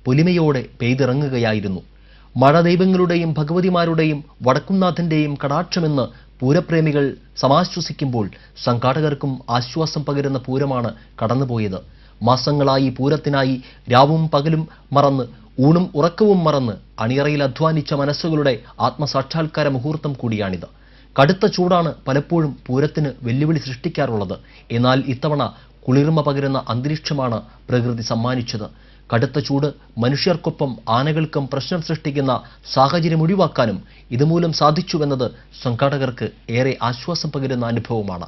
പൊലിമയോടെ പെയ്തിറങ്ങുകയായിരുന്നു. മഴ ദൈവങ്ങളുടെയും ഭഗവതിമാരുടെയും വടക്കുംനാഥന്റെയും കടാക്ഷമെന്ന് പൂരപ്രേമികൾ സമാശ്വസിക്കുമ്പോൾ സംഘാടകർക്കും ആശ്വാസം പകരുന്ന പൂരമാണ് കടന്നുപോയത്. മാസങ്ങളായി പൂരത്തിനായി രാവും പകലും മറന്ന് ഊണും ഉറക്കവും മറന്ന് അണിയറയിൽ അധ്വാനിച്ച മനസ്സുകളുടെ ആത്മസാക്ഷാത്കാര മുഹൂർത്തം കൂടിയാണിത്. കടുത്ത ചൂടാണ് പലപ്പോഴും പൂരത്തിന് വെല്ലുവിളി സൃഷ്ടിക്കാറുള്ളത്. എന്നാൽ ഇത്തവണ കുളിർമ പകരുന്ന അന്തരീക്ഷമാണ് പ്രകൃതി സമ്മാനിച്ചത്. കടുത്ത ചൂട് മനുഷ്യർക്കൊപ്പം ആനകൾക്കും പ്രശ്നം സൃഷ്ടിക്കുന്ന സാഹചര്യം ഒഴിവാക്കാനും ഇതുമൂലം സാധിച്ചുവെന്നത് സംഘാടകർക്ക് ഏറെ ആശ്വാസം പകരുന്ന അനുഭവമാണ്.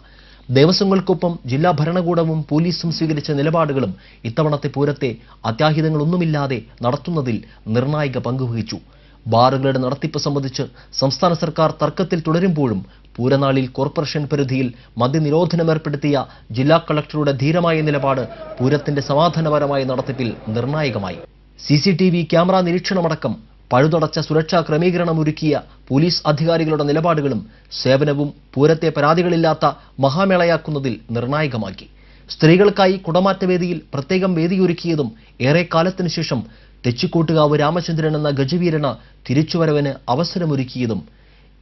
ദേവസ്വങ്ങൾക്കൊപ്പം ജില്ലാ ഭരണകൂടവും പോലീസും സ്വീകരിച്ച നിലപാടുകളും ഇത്തവണത്തെ പൂരത്തെ അത്യാഹിതങ്ങളൊന്നുമില്ലാതെ നടത്തുന്നതിൽ നിർണായക പങ്കുവഹിച്ചു. ബാറുകളുടെ നടത്തിപ്പ് സംബന്ധിച്ച് സംസ്ഥാന സർക്കാർ തർക്കത്തിൽ തുടരുമ്പോഴും പൂരനാളിൽ കോർപ്പറേഷൻ പരിധിയിൽ മദ്യനിരോധനം ഏർപ്പെടുത്തിയ ജില്ലാ കളക്ടറുടെ ധീരമായ നിലപാട് പൂരത്തിന്റെ സമാധാനപരമായ നടത്തിപ്പിൽ നിർണായകമായി. CCTV ക്യാമറ നിരീക്ഷണമടക്കം പഴുതടച്ച സുരക്ഷാ ക്രമീകരണം ഒരുക്കിയ പോലീസ് അധികാരികളുടെ നിലപാടുകളും സേവനവും പൂരത്തെ പരാതികളില്ലാത്ത മഹാമേളയാക്കുന്നതിൽ നിർണായകമാക്കി. സ്ത്രീകൾക്കായി കുടമാറ്റവേദിയിൽ പ്രത്യേകം വേദിയൊരുക്കിയതും ഏറെക്കാലത്തിനു ശേഷം തെച്ചിക്കോട്ടുകാവ് രാമചന്ദ്രൻ എന്ന ഗജവീരന് തിരിച്ചുവരവിന് അവസരമൊരുക്കിയതും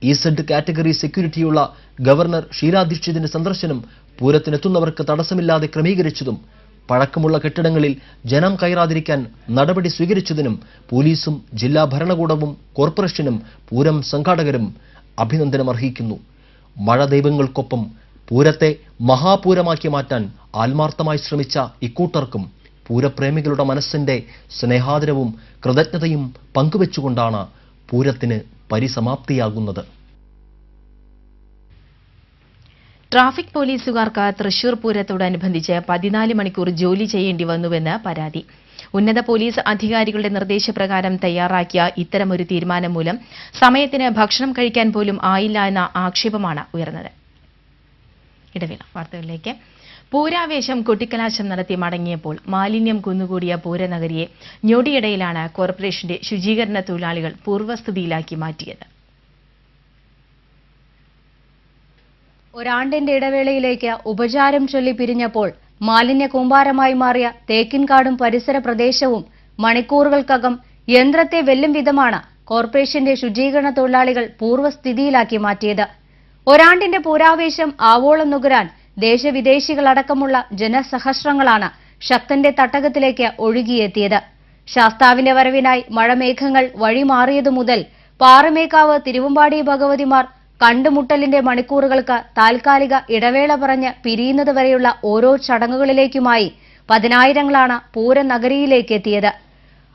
EZ കാറ്റഗറി സെക്യൂരിറ്റിയുള്ള ഗവർണർ ഷീല ദീക്ഷിതിന്റെ സന്ദർശനം പൂരത്തിനെത്തുന്നവർക്ക് തടസ്സമില്ലാതെ ക്രമീകരിച്ചതും പഴക്കമുള്ള കെട്ടിടങ്ങളിൽ ജനം കയറാതിരിക്കാൻ നടപടി സ്വീകരിച്ചതിനും പോലീസും ജില്ലാ ഭരണകൂടവും കോർപ്പറേഷനും പൂരം സംഘാടകരും അഭിനന്ദനം അർഹിക്കുന്നു. മഴ ദൈവങ്ങൾക്കൊപ്പം പൂരത്തെ മഹാപൂരമാക്കി മാറ്റാൻ ആത്മാർത്ഥമായി ശ്രമിച്ച ഇക്കൂട്ടർക്കും പൂരപ്രേമികളുടെ മനസ്സിന്റെ സ്നേഹാദരവും കൃതജ്ഞതയും പങ്കുവെച്ചുകൊണ്ടാണ് പൂരത്തിന് പരിസമാപ്തിയാകുന്നത്. ട്രാഫിക് പോലീസുകാർക്ക് തൃശൂർ പൂരത്തോടനുബന്ധിച്ച് 14 മണിക്കൂർ ജോലി ചെയ്യേണ്ടി വന്നുവെന്ന് പരാതി. ഉന്നത പോലീസ് അധികാരികളുടെ നിർദ്ദേശപ്രകാരം തയ്യാറാക്കിയ ഇത്തരമൊരു തീരുമാനം മൂലം സമയത്തിന് ഭക്ഷണം കഴിക്കാൻ പോലും ആയില്ല എന്ന ആക്ഷേപമാണ് ഉയർന്നത്. ഇടവേള വാർത്തകളിലേക്ക്. പൂരാവേശം കൊട്ടിക്കലാശം നടത്തി മടങ്ങിയപ്പോൾ മാലിന്യം കുന്നുകൂടിയ പൂരനഗരിയെ ഞൊടിയിടയിലാണ് കോർപ്പറേഷന്റെ ശുചീകരണ തൊഴിലാളികൾ പൂർവ്വസ്ഥിതിയിലാക്കി മാറ്റിയത്. ഒരാണ്ടിന്റെ ഇടവേളയിലേക്ക് ഉപചാരം ചൊല്ലി പിരിഞ്ഞപ്പോൾ മാലിന്യ കൂമ്പാരമായി മാറിയ തേക്കിൻകാടും പരിസര പ്രദേശവും മണിക്കൂറുകൾക്കകം യന്ത്രത്തെ വെല്ലും വിധമാണ് കോർപ്പറേഷന്റെ ശുചീകരണ തൊഴിലാളികൾ പൂർവ്വസ്ഥിതിയിലാക്കി മാറ്റിയത്. ഒരാണ്ടിന്റെ പൂരാവേശം ആവോളം നുകരാൻ ദേശവിദേശികളടക്കമുള്ള ജനസഹസ്രങ്ങളാണ് ശക്തന്റെ തട്ടകത്തിലേക്ക് ഒഴുകിയെത്തിയത്. ശാസ്താവിന്റെ വരവിനായി മഴമേഘങ്ങൾ വഴിമാറിയതു മുതൽ പാറമേക്കാവ് തിരുവമ്പാടി ഭഗവതിമാർ കണ്ടുമുട്ടലിന്റെ മണിക്കൂറുകൾക്ക് താൽക്കാലിക ഇടവേള പറഞ്ഞ് പിരിയുന്നതുവരെയുള്ള ഓരോ ചടങ്ങുകളിലേക്കുമായി പതിനായിരങ്ങളാണ് പൂരനഗരിയിലേക്ക് എത്തിയത്.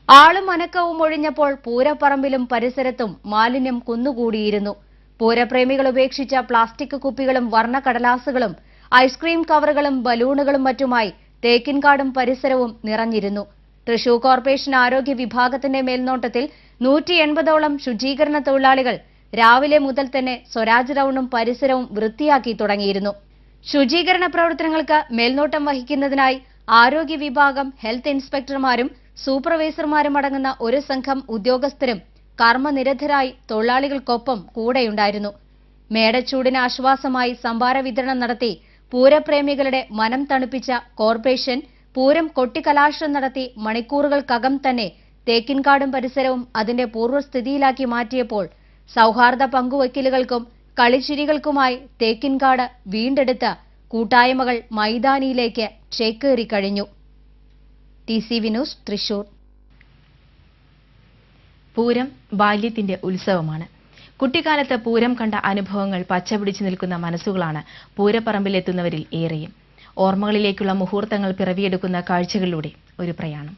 ആളും അനക്കവും ഒഴിഞ്ഞപ്പോൾ പൂരപ്പറമ്പിലും പരിസരത്തും മാലിന്യം കുന്നുകൂടിയിരുന്നു. പൂരപ്രേമികൾ ഉപേക്ഷിച്ച പ്ലാസ്റ്റിക് കുപ്പികളും വർണ്ണക്കടലാസുകളും ഐസ്ക്രീം കവറുകളും ബലൂണുകളും മറ്റുമായി തേക്കിൻകാടും പരിസരവും നിറഞ്ഞിരുന്നു. തൃശൂർ കോർപ്പറേഷൻ ആരോഗ്യ വിഭാഗത്തിന്റെ മേൽനോട്ടത്തിൽ 180ഓളം ശുചീകരണ തൊഴിലാളികൾ രാവിലെ മുതൽ തന്നെ സ്വരാജ് ടൗണും പരിസരവും വൃത്തിയാക്കി തുടങ്ങിയിരുന്നു. ശുചീകരണ പ്രവർത്തനങ്ങൾക്ക് മേൽനോട്ടം വഹിക്കുന്നതിനായി ആരോഗ്യ വിഭാഗം ഹെൽത്ത് ഇൻസ്പെക്ടർമാരും സൂപ്പർവൈസർമാരും അടങ്ങുന്ന ഒരു സംഘം ഉദ്യോഗസ്ഥരും കർമ്മനിരതരായി തൊഴിലാളികൾക്കൊപ്പം കൂടെയുണ്ടായിരുന്നു. മേടച്ചൂടിന് ആശ്വാസമായി സംഭാര വിതരണം നടത്തി പൂരപ്രേമികളുടെ മനം തണുപ്പിച്ച കോർപ്പറേഷൻ പൂരം കൊട്ടിക്കലാശം നടത്തി മണിക്കൂറുകൾക്കകം തന്നെ തേക്കിൻകാടും പരിസരവും അതിന്റെ പൂർവ്വസ്ഥിതിയിലാക്കി മാറ്റിയപ്പോൾ സൗഹാർദ്ദ പങ്കുവയ്ക്കലുകൾക്കും കളിച്ചിരികൾക്കുമായി തേക്കിൻകാട് വീണ്ടെടുത്ത കൂട്ടായ്മകൾ മൈതാനിയിലേക്ക് ചേക്കേറിക്കഴിഞ്ഞു. TCV news, Thrissur. പൂരം ബാല്യത്തിന്റെ ഉത്സവമാണ്. കുട്ടിക്കാലത്ത് പൂരം കണ്ട അനുഭവങ്ങൾ പച്ചപിടിച്ചു നിൽക്കുന്ന മനസ്സുകളാണ് പൂരപ്പറമ്പിലെത്തുന്നവരിൽ ഏറെയും. ഓർമ്മകളിലേക്കുള്ള മുഹൂർത്തങ്ങൾ പിറവിയെടുക്കുന്ന കാഴ്ചകളിലൂടെ ഒരു പ്രയാണം.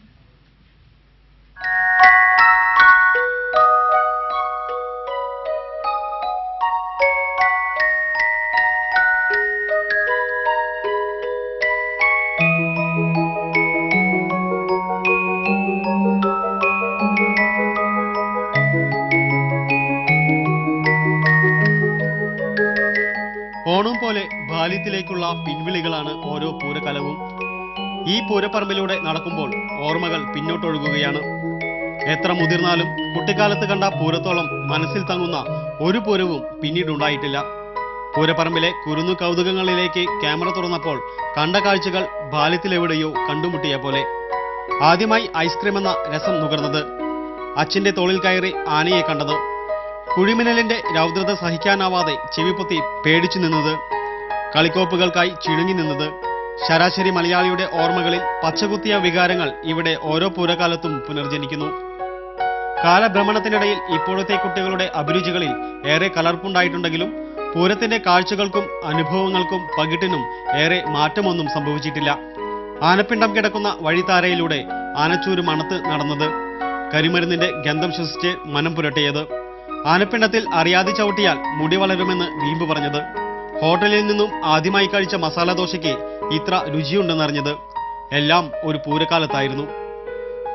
ഓണം പോലെ ബാല്യത്തിലേക്കുള്ള പിൻവിളികളാണ് ഓരോ പൂരകലവും. ഈ പൂരപ്പറമ്പിലൂടെ നടക്കുമ്പോൾ ഓർമ്മകൾ പിന്നോട്ടൊഴുകുകയാണ്. എത്ര മുതിർന്നാലും കുട്ടിക്കാലത്ത് കണ്ട പൂരത്തോളം മനസ്സിൽ തങ്ങുന്ന ഒരു പൂരവും പിന്നീടുണ്ടായിട്ടില്ല. പൂരപ്പറമ്പിലെ കുരുന്നു കൗതുകങ്ങളിലേക്ക് ക്യാമറ തുറന്നപ്പോൾ കണ്ട കാഴ്ചകൾ ബാല്യത്തിലെവിടെയോ കണ്ടുമുട്ടിയ പോലെ. ആദ്യമായി ഐസ്ക്രീം എന്ന രസം നുകർന്നത്, അച്ഛന്റെ തോളിൽ കയറി ആനയെ കണ്ടത്, കുഴിമിന്നലിന്റെ രൗദ്രത സഹിക്കാനാവാതെ ചെവിപ്പൊത്തി പേടിച്ചു നിന്നത്, കളിക്കോപ്പുകൾക്കായി ചിഴുങ്ങി നിന്നത്, ശരാശരി മലയാളിയുടെ ഓർമ്മകളിൽ പച്ചകുത്തിയ വികാരങ്ങൾ ഇവിടെ ഓരോ പൂരകാലത്തും പുനർജനിക്കുന്നു. കാലഭ്രമണത്തിനിടയിൽ ഇപ്പോഴത്തെ കുട്ടികളുടെ അഭിരുചികളിൽ ഏറെ കലർപ്പുണ്ടായിട്ടുണ്ടെങ്കിലും പൂരത്തിന്റെ കാഴ്ചകൾക്കും അനുഭവങ്ങൾക്കും പകിട്ടിനും ഏറെ മാറ്റമൊന്നും സംഭവിച്ചിട്ടില്ല. ആനപ്പിണ്ടം കിടക്കുന്ന വഴിത്താരയിലൂടെ ആനച്ചൂര് മണത്ത് നടന്നത്, കരിമരുന്നിന്റെ ഗന്ധം ശ്വസിച്ച് മനം പുരട്ടിയത്, ആനപ്പിണ്ടത്തിൽ അറിയാതെ ചവിട്ടിയാൽ മുടി വളരുമെന്ന് വീമ്പ് പറഞ്ഞത്, ഹോട്ടലിൽ നിന്നും ആദ്യമായി കഴിച്ച മസാല ദോശയ്ക്ക് ഇത്ര രുചിയുണ്ടെന്നറിഞ്ഞത്, എല്ലാം ഒരു പൂരക്കാലത്തായിരുന്നു.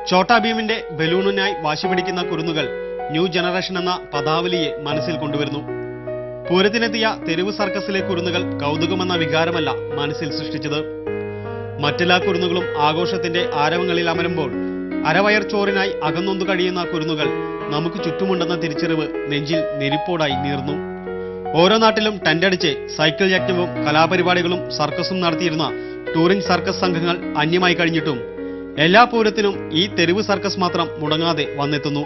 ചോട്ടാ ഭീമിന്റെ ബലൂണിനായി വാശി പിടിക്കുന്ന കുരുന്നുകൾ ന്യൂ ജനറേഷൻ എന്ന പദാവലിയെ മനസ്സിൽ കൊണ്ടുവരുന്നു. പൂരത്തിനെത്തിയ തെരുവ് സർക്കസിലെ കുരുന്നുകൾ കൗതുകമെന്ന വികാരമല്ല മനസ്സിൽ സൃഷ്ടിച്ചത്. മറ്റെല്ലാ കുരുന്നുകളും ആഘോഷത്തിന്റെ ആരവങ്ങളിൽ അമരുമ്പോൾ അരവയർ ചോറിനായി അകന്നൊന്നു കഴിയുന്ന കുരുന്നുകൾ നമുക്ക് ചുറ്റുമുണ്ടെന്ന തിരിച്ചറിവ് നെഞ്ചിൽ നെരിപ്പോടായി നീർന്നു. ഓരോ നാട്ടിലും ടെന്റടിച്ച് സൈക്കിൾ യജ്ഞവും കലാപരിപാടികളും സർക്കസും നടത്തിയിരുന്ന ടൂറിംഗ് സർക്കസ് സംഘങ്ങൾ അന്യമായി കഴിഞ്ഞിട്ടും എല്ലാ പൂരത്തിനും ഈ തെരുവ് സർക്കസ് മാത്രം മുടങ്ങാതെ വന്നെത്തുന്നു.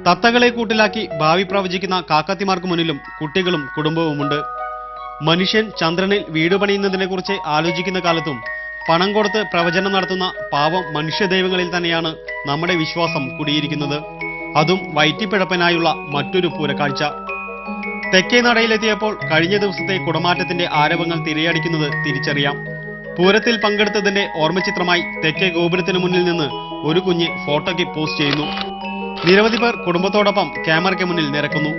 തത്തകളെ കൂട്ടിലാക്കി ഭാവി പ്രവചിക്കുന്ന കാക്കത്തിമാർക്ക് മുന്നിലും കുട്ടികളും കുടുംബവുമുണ്ട്. മനുഷ്യൻ ചന്ദ്രനിൽ വീട് പണിയുന്നതിനെക്കുറിച്ച് ആലോചിക്കുന്ന കാലത്തും പണം കൊടുത്ത് പ്രവചനം നടത്തുന്ന പാവം മനുഷ്യദൈവങ്ങളിൽ തന്നെയാണ് നമ്മുടെ വിശ്വാസം കുടിയിരിക്കുന്നത്. അതും വയറ്റിപ്പിഴപ്പനായുള്ള മറ്റൊരു പൂരക്കാഴ്ച. തെക്കേ നടയിലെത്തിയപ്പോൾ കഴിഞ്ഞ ദിവസത്തെ കുടമാറ്റത്തിന്റെ ആരവങ്ങൾ തിരയടിക്കുന്നത് തിരിച്ചറിയാം. പൂരത്തിൽ പങ്കെടുത്തതിന്റെ ഓർമ്മചിത്രമായി തെക്കേ ഗോപുരത്തിന് മുന്നിൽ നിന്ന് ഒരു കുഞ്ഞ് ഫോട്ടോയ്ക്ക് പോസ്റ്റ് ചെയ്യുന്നു. നിരവധി പേർ കുടുംബത്തോടൊപ്പം ക്യാമറയ്ക്ക് മുന്നിൽ നിരക്കുന്നു.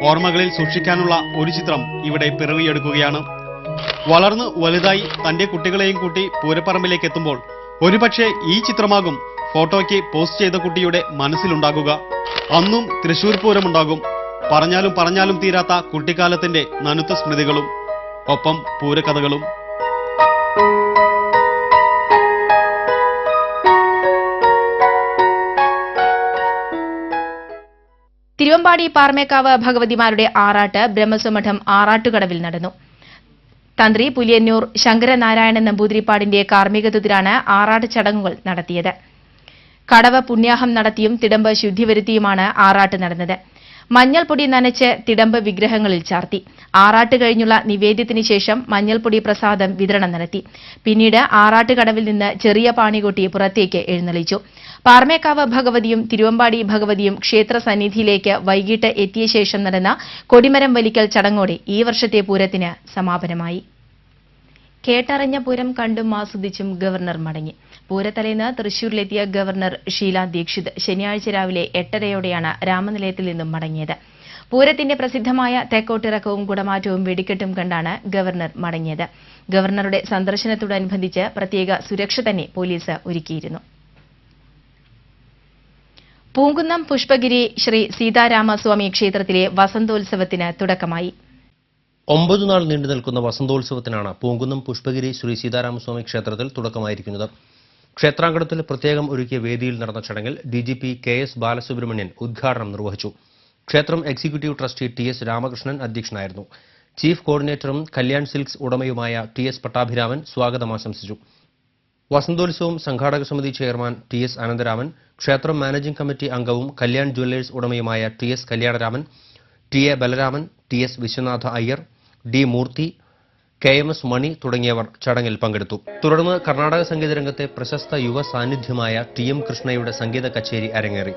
ഓർമ്മകളിൽ സൂക്ഷിക്കാനുള്ള ഒരു ചിത്രം ഇവിടെ പിറവിയെടുക്കുകയാണ്. വളർന്ന് വലുതായി തന്റെ കുട്ടികളെയും കൂട്ടി പൂരപ്പറമ്പിലേക്ക് എത്തുമ്പോൾ ഒരുപക്ഷെ ഈ ചിത്രമാകും ഫോട്ടോയ്ക്ക് പോസ്റ്റ് ചെയ്ത കുട്ടിയുടെ മനസ്സിലുണ്ടാകുക. അന്നും തൃശൂർ പൂരമുണ്ടാകും. പറഞ്ഞാലും തീരാത്ത കുട്ടിക്കാലത്തിന്റെ നനുത്ത സ്മൃതികളും ഒപ്പം പൂരകഥകളും. തിരുവമ്പാടി പാറമേക്കാവ് ഭഗവതിമാരുടെ ആറാട്ട് ബ്രഹ്മസ്വമഠം ആറാട്ടുകടവിൽ നടന്നു. തന്ത്രി പുലിയന്നൂർ ശങ്കരനാരായണൻ നമ്പൂതിരിപ്പാടിന്റെ കാർമ്മികത്വത്തിലാണ് ആറാട്ട് ചടങ്ങുകൾ നടത്തിയത്. കടവ് പുണ്യാഹം നടത്തിയും തിടമ്പ് ശുദ്ധി വരുത്തിയുമാണ് ആറാട്ട് നടന്നത്. മഞ്ഞൾപ്പൊടി നനച്ച് തിടമ്പ് വിഗ്രഹങ്ങളിൽ ചാർത്തി. ആറാട്ട് കഴിഞ്ഞുള്ള നിവേദ്യത്തിന് ശേഷം മഞ്ഞൾപ്പൊടി പ്രസാദം വിതരണം നടത്തി. പിന്നീട് ആറാട്ടുകടവിൽ നിന്ന് ചെറിയ പാണികൊട്ടി പുറത്തേക്ക് എഴുന്നള്ളിച്ചു. പാറമേക്കാവ് ഭഗവതിയും തിരുവമ്പാടി ഭഗവതിയും ക്ഷേത്ര സന്നിധിയിലേക്ക് വൈകിട്ട് എത്തിയ ശേഷം നടന്ന കൊടിമരം വലിക്കൽ ചടങ്ങോടെ ഈ വർഷത്തെ പൂരത്തിന് സമാപനമായി. കേട്ടറിഞ്ഞ പൂരം കണ്ടും ആസ്വദിച്ചും ഗവർണർ മടങ്ങി. പൂരത്തലേന്ന് തൃശൂരിലെത്തിയ ഗവർണർ ഷീല ദീക്ഷിത് ശനിയാഴ്ച രാവിലെ 8:30യോടെയാണ് രാമനിലയത്തിൽ നിന്നും മടങ്ങിയത്. പൂരത്തിന്റെ പ്രസിദ്ധമായ തെക്കോട്ടിറക്കവും കുടമാറ്റവും വെടിക്കെട്ടും കണ്ടാണ് ഗവർണർ മടങ്ങിയത്. ഗവർണറുടെ സന്ദർശനത്തോടനുബന്ധിച്ച് പ്രത്യേക സുരക്ഷ തന്നെ പോലീസ് ഒരുക്കിയിരുന്നു. പൂങ്കുന്നം പുഷ്പഗിരി ശ്രീ സീതാരാമസ്വാമി ക്ഷേത്രത്തിലെ വസന്തോത്സവത്തിന് തുടക്കമായി. 9 നാൾ നീണ്ടു നിൽക്കുന്ന വസന്തോത്സവത്തിനാണ് പൂങ്കുന്നം പുഷ്പഗിരി ശ്രീ സീതാരാമസ്വാമി ക്ഷേത്രത്തിൽ തുടക്കമായിരിക്കുന്നത്. ക്ഷേത്രാങ്കണത്തിൽ പ്രത്യേകം ഒരുക്കിയ വേദിയിൽ നടന്ന ചടങ്ങിൽ DGP KS ബാലസുബ്രഹ്മണ്യൻ ഉദ്ഘാടനം നിർവഹിച്ചു. ക്ഷേത്രം എക്സിക്യൂട്ടീവ് ട്രസ്റ്റി TS രാമകൃഷ്ണൻ അധ്യക്ഷനായിരുന്നു. ചീഫ് കോർഡിനേറ്ററും കല്യാൺ സിൽക്സ് ഉടമയുമായ TS പട്ടാഭിരാമൻ സ്വാഗതം ആശംസിച്ചു. വസന്തോത്സവം സംഘാടക സമിതി ചെയർമാൻ TS അനന്തരാമൻ, ക്ഷേത്രം മാനേജിംഗ് കമ്മിറ്റി അംഗവും കല്യാൺ ജ്വല്ലേഴ്സ് ഉടമയുമായ TS Kalyanaraman, TA Balaraman, TS Viswanatha Iyer, D Murthy, KMS Mani തുടങ്ങിയവർ ചടങ്ങിൽ പങ്കെടുത്തു. തുടർന്ന് കർണാടക സംഗീത രംഗത്തെ പ്രശസ്ത യുവ സാന്നിധ്യമായ TM കൃഷ്ണയുടെ സംഗീത കച്ചേരി അരങ്ങേറി.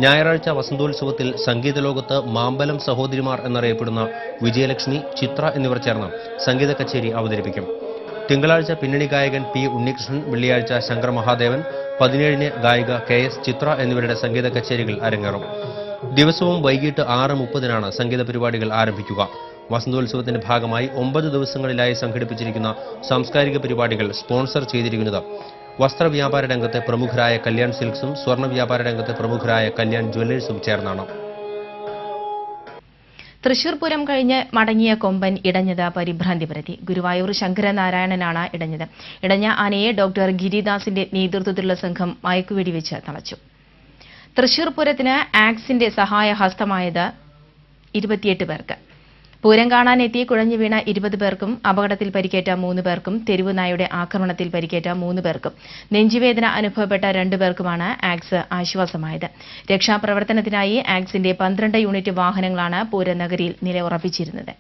ഞായറാഴ്ച വസന്തോത്സവത്തിൽ സംഗീത ലോകത്ത് മാമ്പലം സഹോദരിമാർ എന്നറിയപ്പെടുന്ന വിജയലക്ഷ്മി, ചിത്ര എന്നിവർ ചേർന്ന് സംഗീത കച്ചേരി അവതരിപ്പിക്കും. തിങ്കളാഴ്ച പിന്നണി ഗായകൻ P ഉണ്ണികൃഷ്ണൻ, വെള്ളിയാഴ്ച ശങ്കർ മഹാദേവൻ, 17-ന് ഗായിക KS ചിത്ര എന്നിവരുടെ സംഗീത കച്ചേരികൾ അരങ്ങേറും. ദിവസവും വൈകിട്ട് 6:30-നാണ് സംഗീത പരിപാടികൾ ആരംഭിക്കുക. വസന്തോത്സവത്തിന്റെ ഭാഗമായി 9 ദിവസങ്ങളിലായി സംഘടിപ്പിച്ചിരിക്കുന്ന സാംസ്കാരിക പരിപാടികൾ സ്പോൺസർ ചെയ്തിരിക്കുന്നത് വസ്ത്രവ്യാപാര രംഗത്തെ പ്രമുഖരായ കല്യാൺ സിൽക്സും സ്വർണ്ണ വ്യാപാര രംഗത്തെ പ്രമുഖരായ കല്യാൺ ജ്വല്ലേഴ്സും ചേർന്നാണ്. തൃശൂർ പൂരം കഴിഞ്ഞ് മടങ്ങിയ കൊമ്പൻ ഇടഞ്ഞത് പരിഭ്രാന്തി പരത്തി. ഗുരുവായൂർ ശങ്കരനാരായണനാണ് ഇടഞ്ഞത്. ഇടഞ്ഞ ആനയെ ഡോക്ടർ ഗിരിദാസിന്റെ നേതൃത്വത്തിലുള്ള സംഘം മയക്കുവെടിവെച്ച് തളച്ചു. തൃശൂർ പൂരത്തിന് ആക്സിന്റെ സഹായഹസ്തമായത് 28 പേർക്ക്. പൂരം കാണാനെത്തി കുഴഞ്ഞു വീണ 20 പേർക്കും അപകടത്തിൽ പരിക്കേറ്റ 3 പേർക്കും തെരുവ് നായയുടെ ആക്രമണത്തിൽ പരിക്കേറ്റ 3 പേർക്കും നെഞ്ചുവേദന അനുഭവപ്പെട്ട 2 പേർക്കുമാണ് ആക്സ് ആശ്വാസമായത്. രക്ഷാപ്രവർത്തനത്തിനായി ആക്സിന്റെ 12 യൂണിറ്റ് വാഹനങ്ങളാണ് പൂരനഗരിയിൽ നിലയുറപ്പിച്ചിരുന്നത്.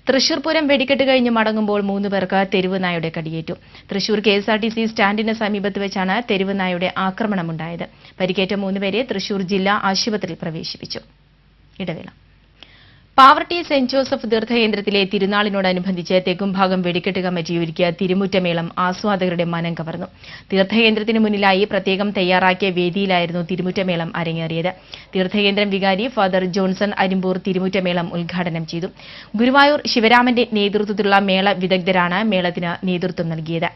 തൃശൂർ പൂരം വെടിക്കെട്ട് കഴിഞ്ഞ് മടങ്ങുമ്പോൾ 3 പേർക്ക് തെരുവ് നായയുടെ കടിയേറ്റു. തൃശൂർ KSRTC സ്റ്റാൻഡിന് സമീപത്ത് വെച്ചാണ് തെരുവ് നായയുടെ ആക്രമണമുണ്ടായത്. പരിക്കേറ്റ 3 പേരെ തൃശൂർ ജില്ലാ ആശുപത്രിയിൽ പ്രവേശിപ്പിച്ചു. ഇടവേള. പാവർട്ടി സെന്റ് ജോസഫ് തീർത്ഥകേന്ദ്രത്തിലെ തിരുനാളിനോടനുബന്ധിച്ച് തെക്കുംഭാഗം വെടിക്കെട്ട് കമ്മിറ്റി ഒരുക്കിയ തിരുമുറ്റമേളം ആസ്വാദകരുടെ മനം കവർന്നു. തീർത്ഥകേന്ദ്രത്തിന് മുന്നിലായി പ്രത്യേകം തയ്യാറാക്കിയ വേദിയിലായിരുന്നു തിരുമുറ്റമേളം അരങ്ങേറിയത്. തീർത്ഥകേന്ദ്രം വികാരി ഫാദർ ജോൺസൺ അരിമ്പൂർ തിരുമുറ്റമേളം ഉദ്ഘാടനം ചെയ്തു. ഗുരുവായൂർ ശിവരാമന്റെ നേതൃത്വത്തിലുള്ള മേള വിദഗ്ധരാണ് മേളത്തിന് നേതൃത്വം നൽകിയത്.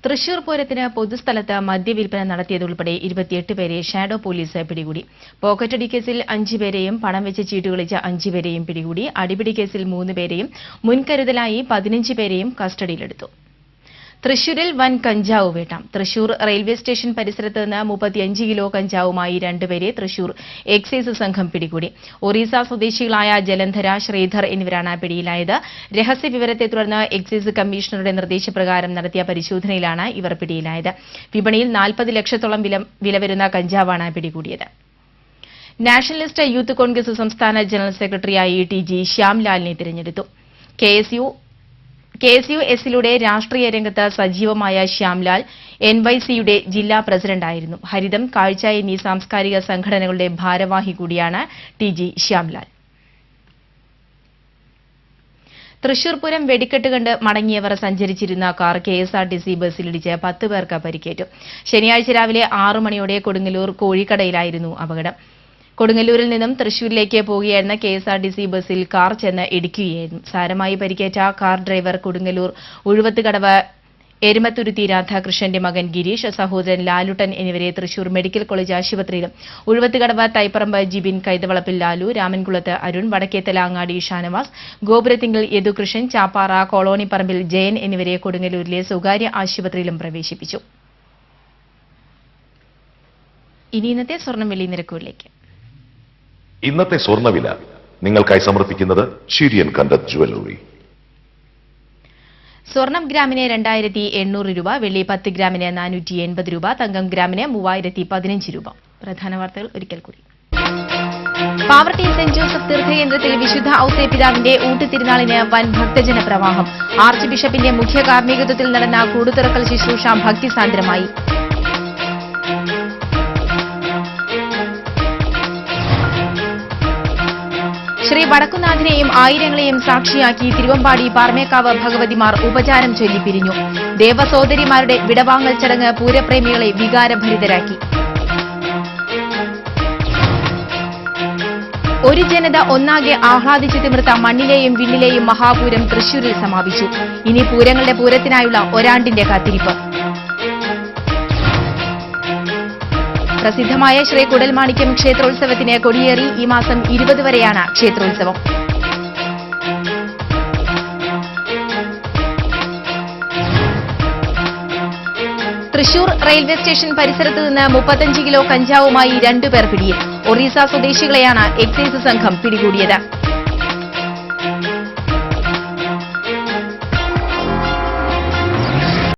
തൃശൂർ പൂരത്തിന് പൊതുസ്ഥലത്ത് മദ്യവിൽപ്പന നടത്തിയതുൾപ്പെടെ 28 പേരെ ഷാഡോ പോലീസ് പിടികൂടി. പോക്കറ്റടി കേസിൽ 5 പേരെയും പണം വെച്ച് ചീട്ടുകളിച്ച 5 പേരെയും പിടികൂടി. അടിപിടി കേസിൽ 3 പേരെയും മുൻകരുതലായി 15 പേരെയും കസ്റ്റഡിയിലെടുത്തു. തൃശൂരിൽ വൻ കഞ്ചാവ് വേട്ട. തൃശൂർ റെയിൽവേ സ്റ്റേഷൻ പരിസരത്ത് നിന്ന് 35 കിലോ കഞ്ചാവുമായി 2 പേരെ തൃശൂർ എക്സൈസ് സംഘം പിടികൂടി. ഒറീസ സ്വദേശികളായ ജലന്ധര, ശ്രീധർ എന്നിവരാണ് പിടിയിലായത്. രഹസ്യവിവരത്തെ തുടർന്ന് എക്സൈസ് കമ്മീഷണറുടെ നിർദ്ദേശപ്രകാരം നടത്തിയ പരിശോധനയിലാണ് ഇവർ പിടിയിലായത്. വിപണിയിൽ 40 ലക്ഷത്തോളം വില വരുന്ന കഞ്ചാവാണ് പിടികൂടിയത്. നാഷണലിസ്റ്റ് യൂത്ത് കോൺഗ്രസ് സംസ്ഥാന ജനറൽ സെക്രട്ടറിയായി TG ശ്യാംലാലിനെ തിരഞ്ഞെടുത്തു. KSUS-ലൂടെ രാഷ്ട്രീയ രംഗത്ത് സജീവമായ ശ്യാംലാൽ NYC-യുടെ ജില്ലാ പ്രസിഡന്റായിരുന്നു. ഹരിതം, കാഴ്ച എന്നീ സാംസ്കാരിക സംഘടനകളുടെ ഭാരവാഹി കൂടിയാണ് TG ശ്യാംലാൽ. തൃശൂർ പൂരം വെടിക്കെട്ട് കണ്ട് മടങ്ങിയവർ സഞ്ചരിച്ചിരുന്ന കാർ KSRTC ബസ്സിലിടിച്ച് 10 പേർക്ക് പരിക്കേറ്റു. ശനിയാഴ്ച രാവിലെ 6 മണിയോടെ കൊടുങ്ങല്ലൂർ കോഴിക്കടയിലായിരുന്നു അപകടം. കൊടുങ്ങല്ലൂരിൽ നിന്നും തൃശൂരിലേക്ക് പോകുകയായിരുന്ന KSRTC ബസ്സിൽ കാർ ചെന്ന് ഇടിക്കുകയായിരുന്നു. സാരമായി പരിക്കേറ്റ കാർ ഡ്രൈവർ കൊടുങ്ങല്ലൂർ ഉഴുവത്തുകടവ് എരുമത്തുരുത്തി രാധാകൃഷ്ണന്റെ മകൻ ഗിരീഷ്, സഹോദരൻ ലാലുട്ടൻ എന്നിവരെ തൃശൂർ മെഡിക്കൽ കോളേജ് ആശുപത്രിയിലും, ഉഴുവത്തുകടവ് തൈപ്പറമ്പ് ജിബിൻ, കൈതവളപ്പിൽ ലാലു, രാമൻകുളത്ത് അരുൺ, വടക്കേത്തല അങ്ങാടി ഷാനവാസ്, ഗോപുരത്തിങ്കൽ യദുകൃഷ്ണൻ, ചാപ്പാറ കോളോണിപ്പറമ്പിൽ ജയൻ എന്നിവരെ കൊടുങ്ങല്ലൂരിലെ സ്വകാര്യ ആശുപത്രിയിലും പ്രവേശിപ്പിച്ചു. ഇനി ഇന്നത്തെ സ്വർണ്ണം വെള്ളി നിരക്കുകളിലേക്ക്. ഇന്നത്തെ സ്വർണ്ണവില നിങ്ങൾക്കായി സമർപ്പിക്കുന്നത് ഷീരിയൻ കണ്ടത് ജുവല്ലറി. സ്വർണം ഗ്രാമിന് 2800 രൂപ, വെള്ളി 10 ഗ്രാമിന് 480 രൂപ, തങ്കം ഗ്രാമിന് 3015 രൂപ. പ്രധാന വാർത്തകൾ ഒരിക്കൽ കൂടി. പാവർട്ടി സെന്റ് ജോസഫ് തീർത്ഥകേന്ദ്രത്തിൽ വിശുദ്ധ ഔസേപിതാവിന്റെ ഊട്ടുതിരുനാളിന് വൻ ഭക്തജന പ്രവാഹം. ആർച്ച് ബിഷപ്പിന്റെ മുഖ്യ കാർമ്മികത്വത്തിൽ നടന്ന കൂടുതുറക്കൽ ശുശ്രൂഷ ഭക്തിസാന്ദ്രമായി. ശ്രീ വടക്കുനാഥിനെയും ആയിരങ്ങളെയും സാക്ഷിയാക്കി തിരുവമ്പാടി പാറമേക്കാവ് ഭഗവതിമാർ ഉപചാരം ചൊല്ലി പിരിഞ്ഞു. ദേവസോദരിമാരുടെ വിടവാങ്ങൽ ചടങ്ങ് പൂരപ്രേമികളെ വികാരഭരിതരാക്കി. ഒരു ജനത ഒന്നാകെ ആഹ്ലാദിച്ചു തിമിർത്ത മണ്ണിലെയും വിണ്ണിലെയും മഹാപൂരം തൃശൂരിൽ സമാപിച്ചു. ഇനി പൂരങ്ങളുടെ പൂരത്തിനായുള്ള ഒരാണ്ടിന്റെ കാത്തിരിപ്പ്. പ്രസിദ്ധമായ ശ്രീ കുടൽമാണിക്യം ക്ഷേത്രോത്സവത്തിന് കൊടിയേറി. ഈ മാസം 20 വരെയാണ് ക്ഷേത്രോത്സവം. തൃശൂർ റെയിൽവേ സ്റ്റേഷൻ പരിസരത്ത് നിന്ന് 35 കിലോ കഞ്ചാവുമായി 2 പേർ പിടിയിൽ. ഒറീസ സ്വദേശികളെയാണ് എക്സൈസ് സംഘം പിടികൂടിയത്.